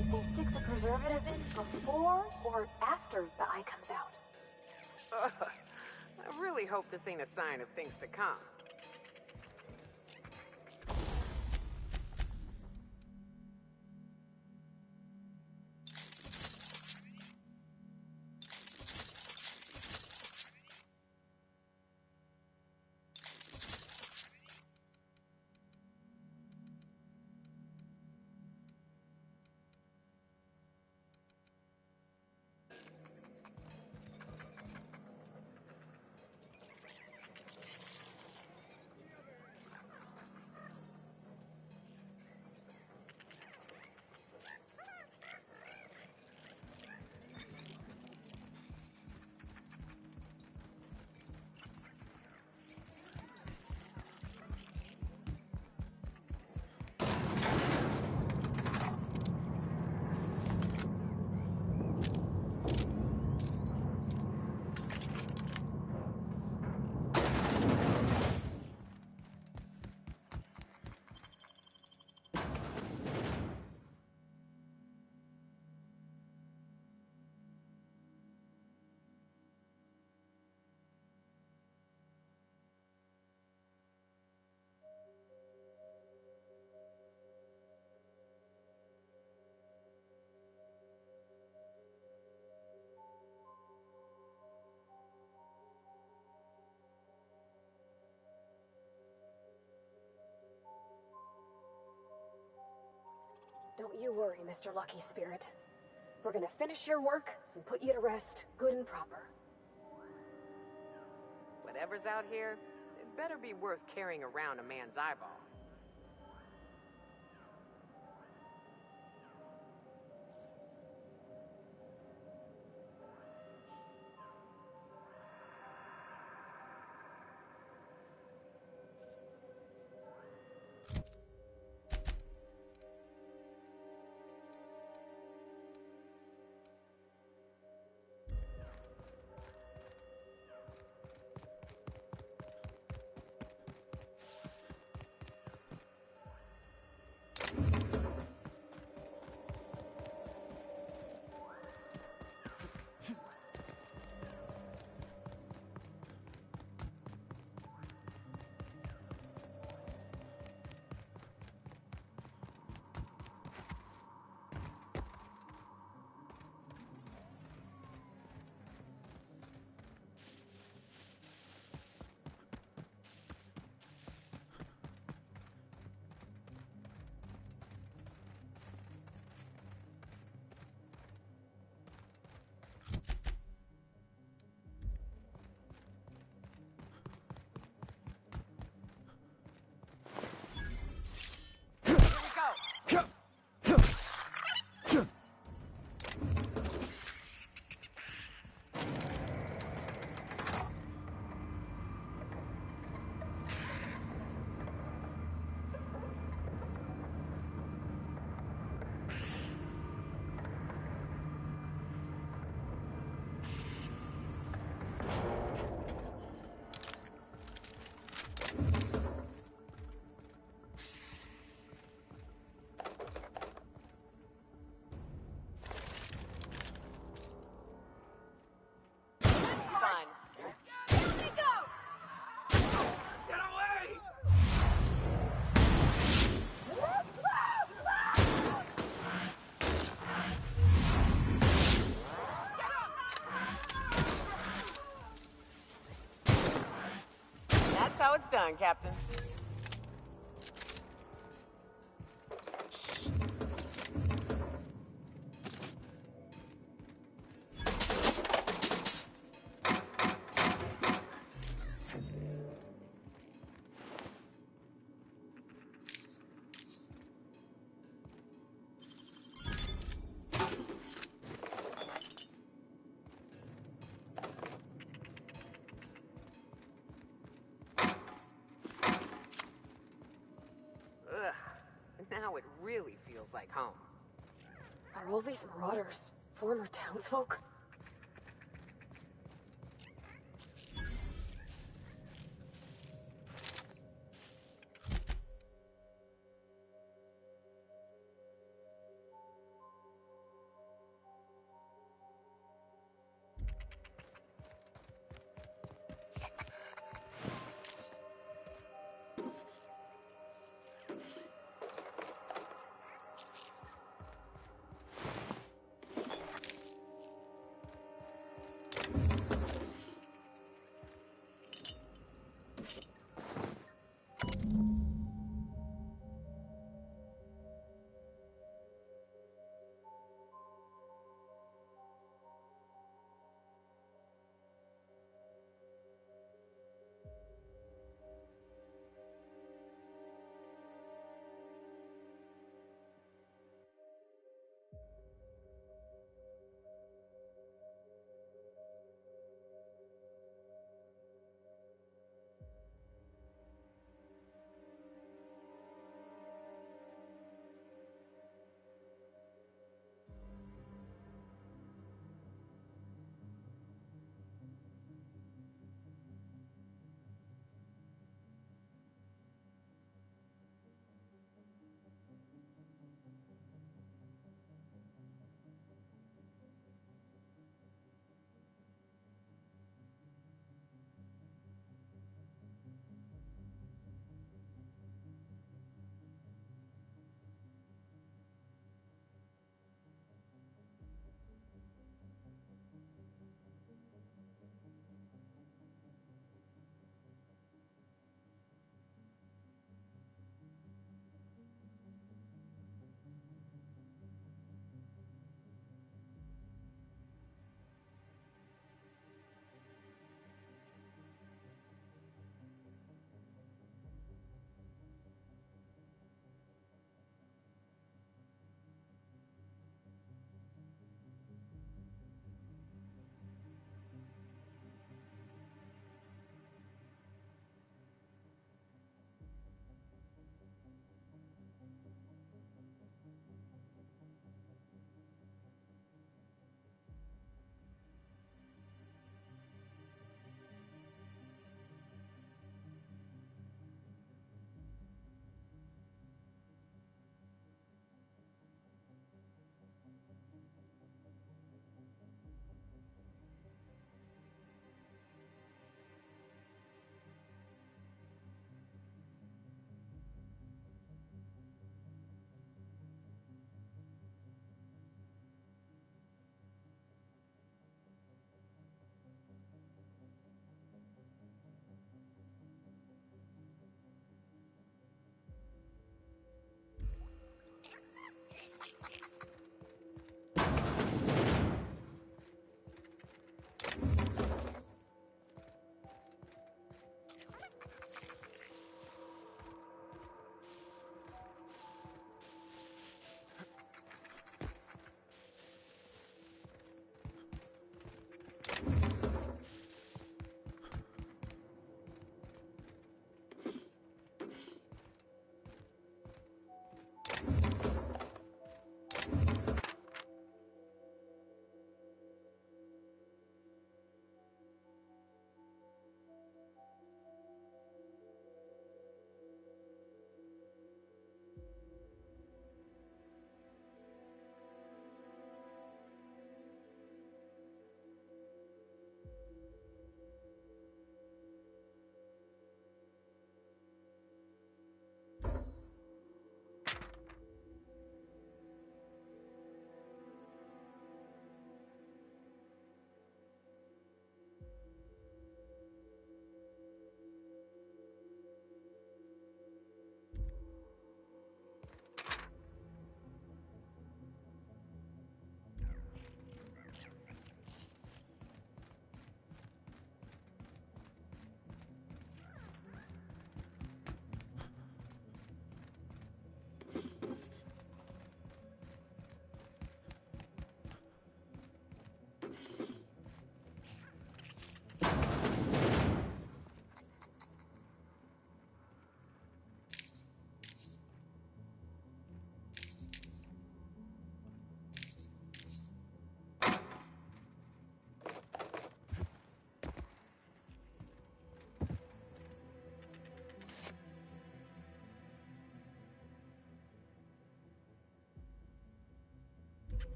Don't they stick the preservative in before or after the eye comes out? I really hope this ain't a sign of things to come. Don't you worry, Mr. Lucky Spirit. We're gonna finish your work and put you to rest, good and proper. Whatever's out here, it better be worth carrying around a man's eyeball. it's done, Captain. Now it really feels like home. Are all these marauders former townsfolk?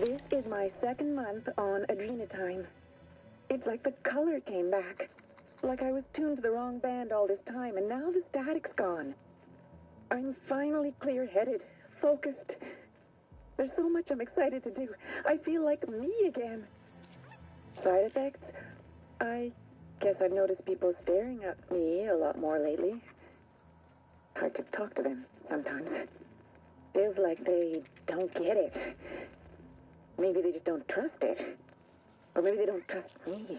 This is my second month on Adrenatime. It's like the color came back. Like I was tuned to the wrong band all this time, and now the static's gone. I'm finally clear-headed, focused. There's so much I'm excited to do. I feel like me again. Side effects? I guess I've noticed people staring at me a lot more lately. Hard to talk to them sometimes. Feels like they don't get it. Maybe they just don't trust it. Or maybe they don't trust me.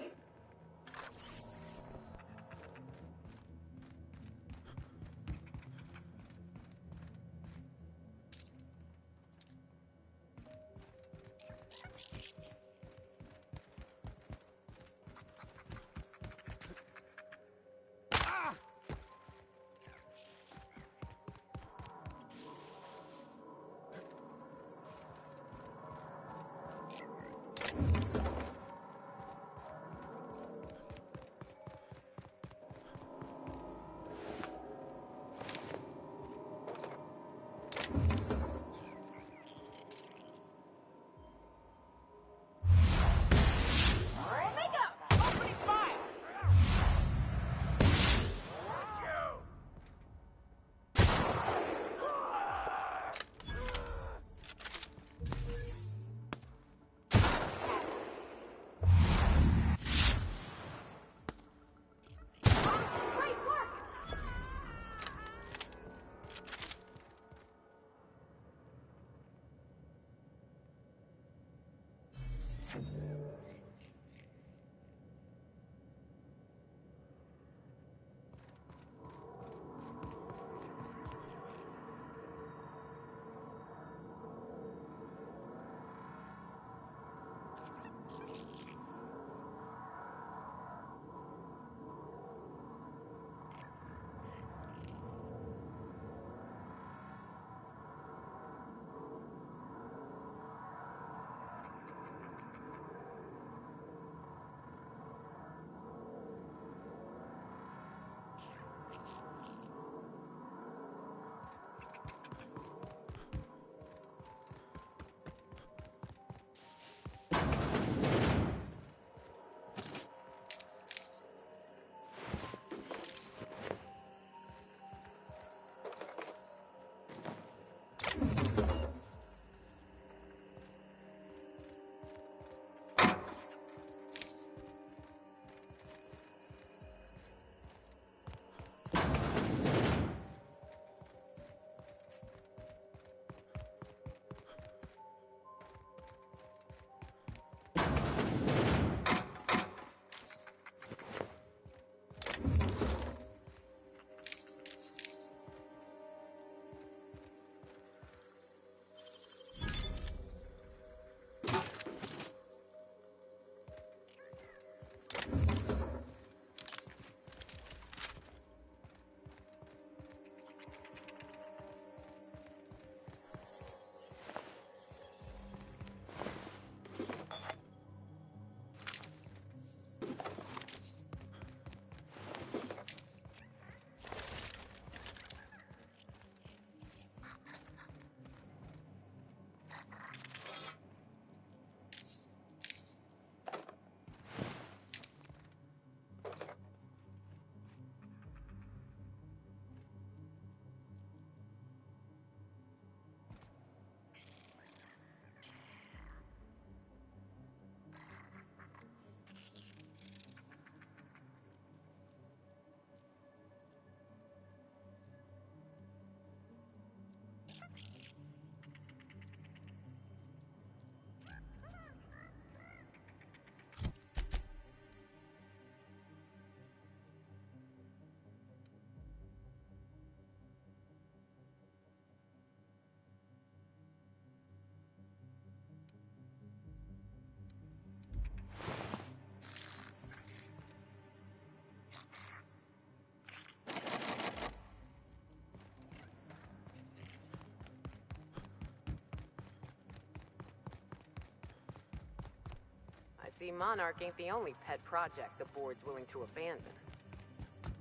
See, Monarch ain't the only pet project the board's willing to abandon.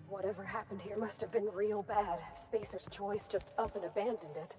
Whatever happened here must have been real bad. Spacer's Choice just up and abandoned it.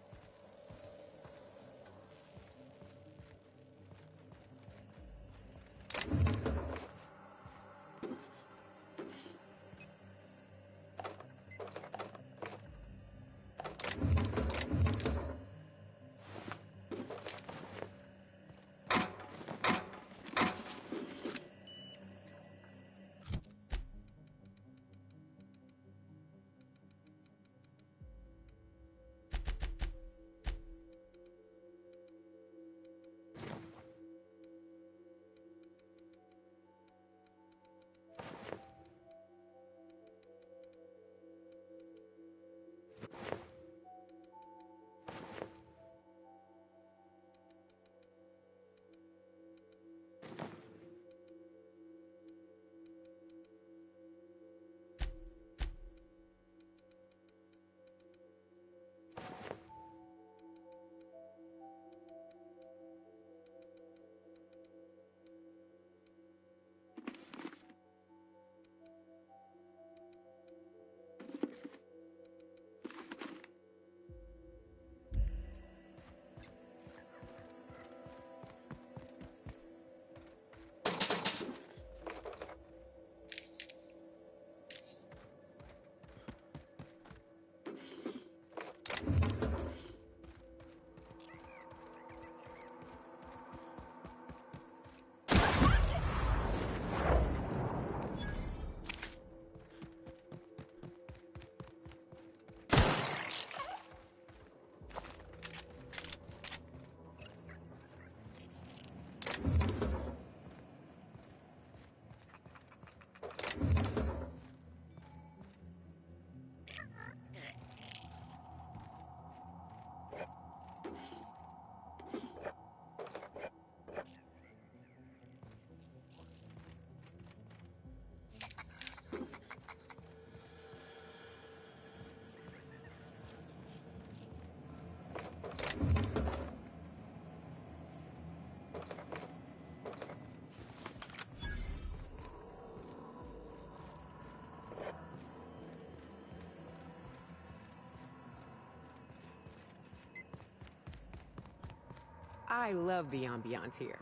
I love the ambiance here.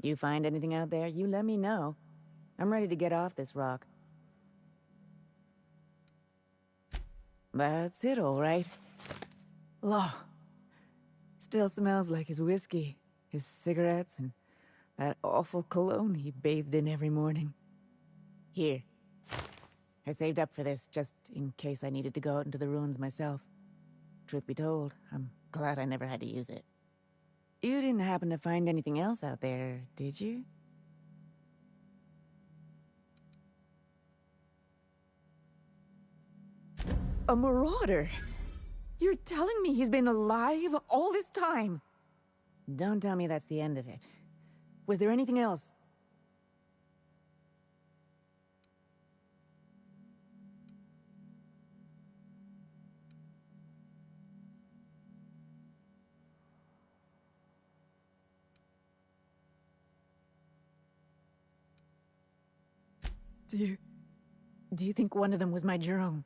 You find anything out there, you let me know. I'm ready to get off this rock. That's it, all right. Law. Still smells like his whiskey, his cigarettes, and that awful cologne he bathed in every morning. Here. I saved up for this, just in case I needed to go out into the ruins myself. Truth be told, I'm glad I never had to use it. You didn't happen to find anything else out there, did you? A marauder? You're telling me he's been alive all this time? Don't tell me that's the end of it. Was there anything else? Do you think one of them was my Jerome?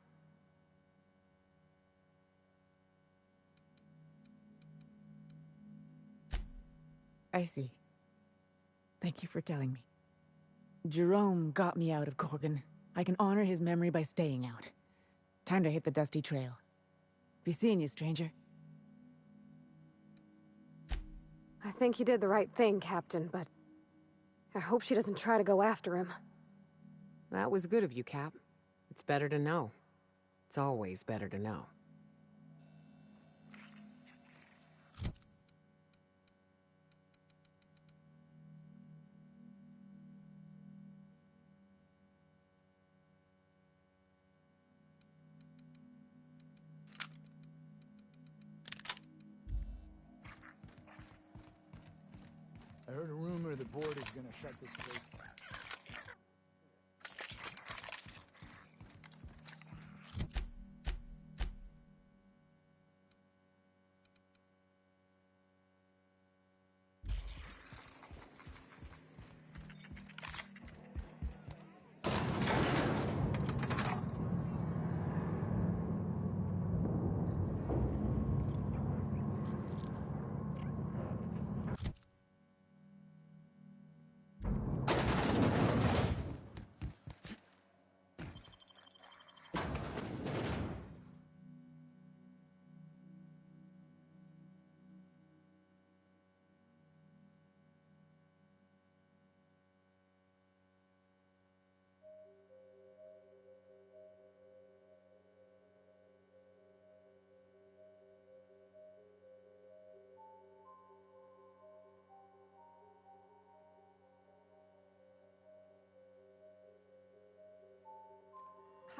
I see. Thank you for telling me. Jerome got me out of Gorgon. I can honor his memory by staying out. Time to hit the dusty trail. Be seeing you, stranger. I think you did the right thing, Captain, but I hope she doesn't try to go after him. That was good of you, Cap. It's better to know. It's always better to know. I heard a rumor the board is gonna shut this place down.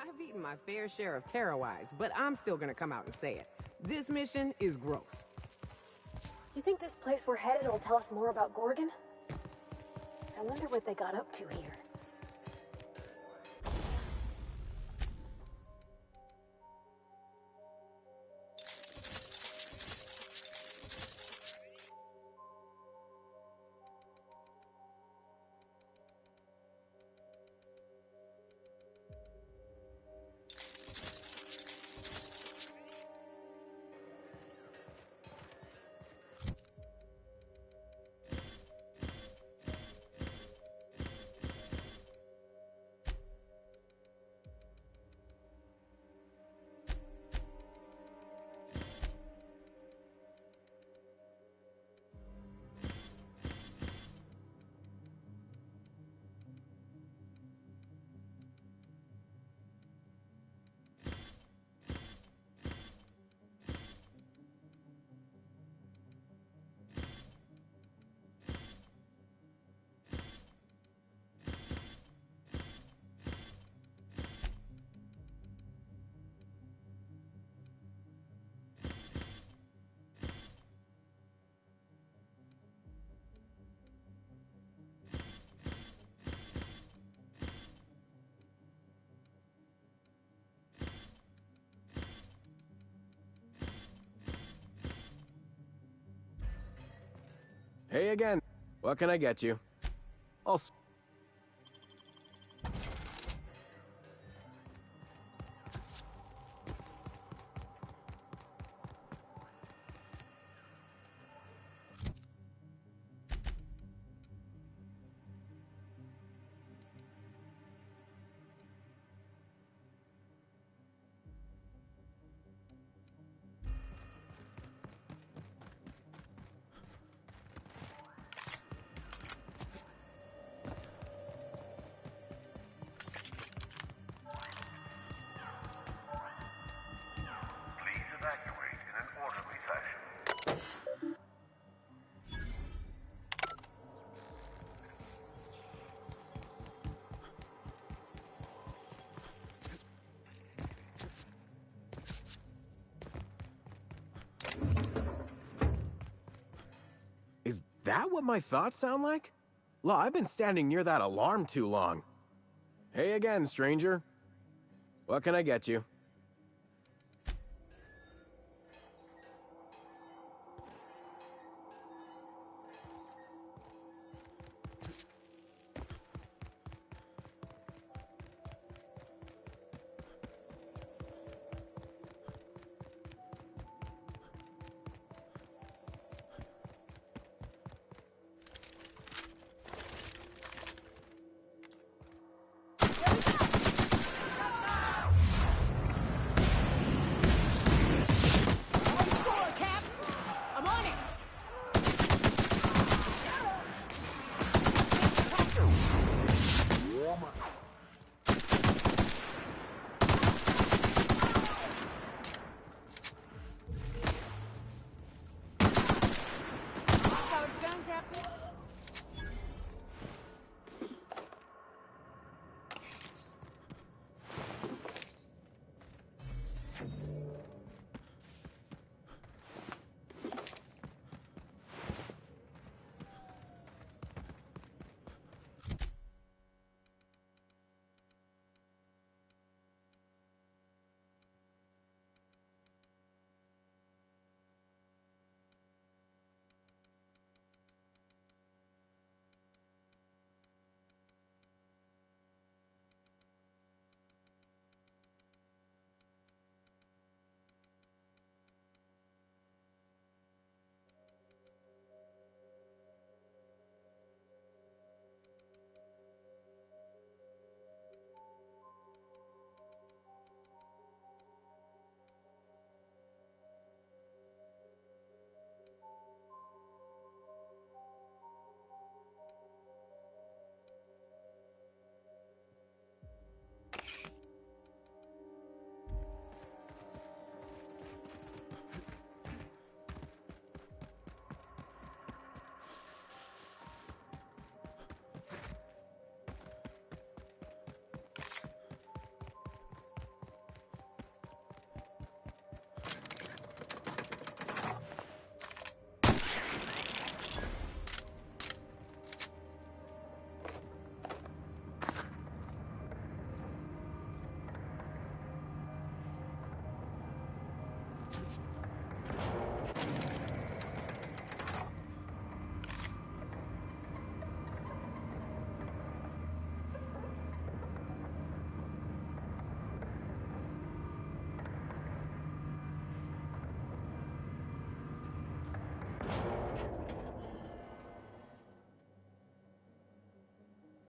I've eaten my fair share of Terror-wise, but I'm still gonna come out and say it. This mission is gross. You think this place we're headed will tell us more about Gorgon? I wonder what they got up to here. Hey again. What can I get you? that what my thoughts sound like? Law, I've been standing near that alarm too long. Hey again, stranger. What can I get you?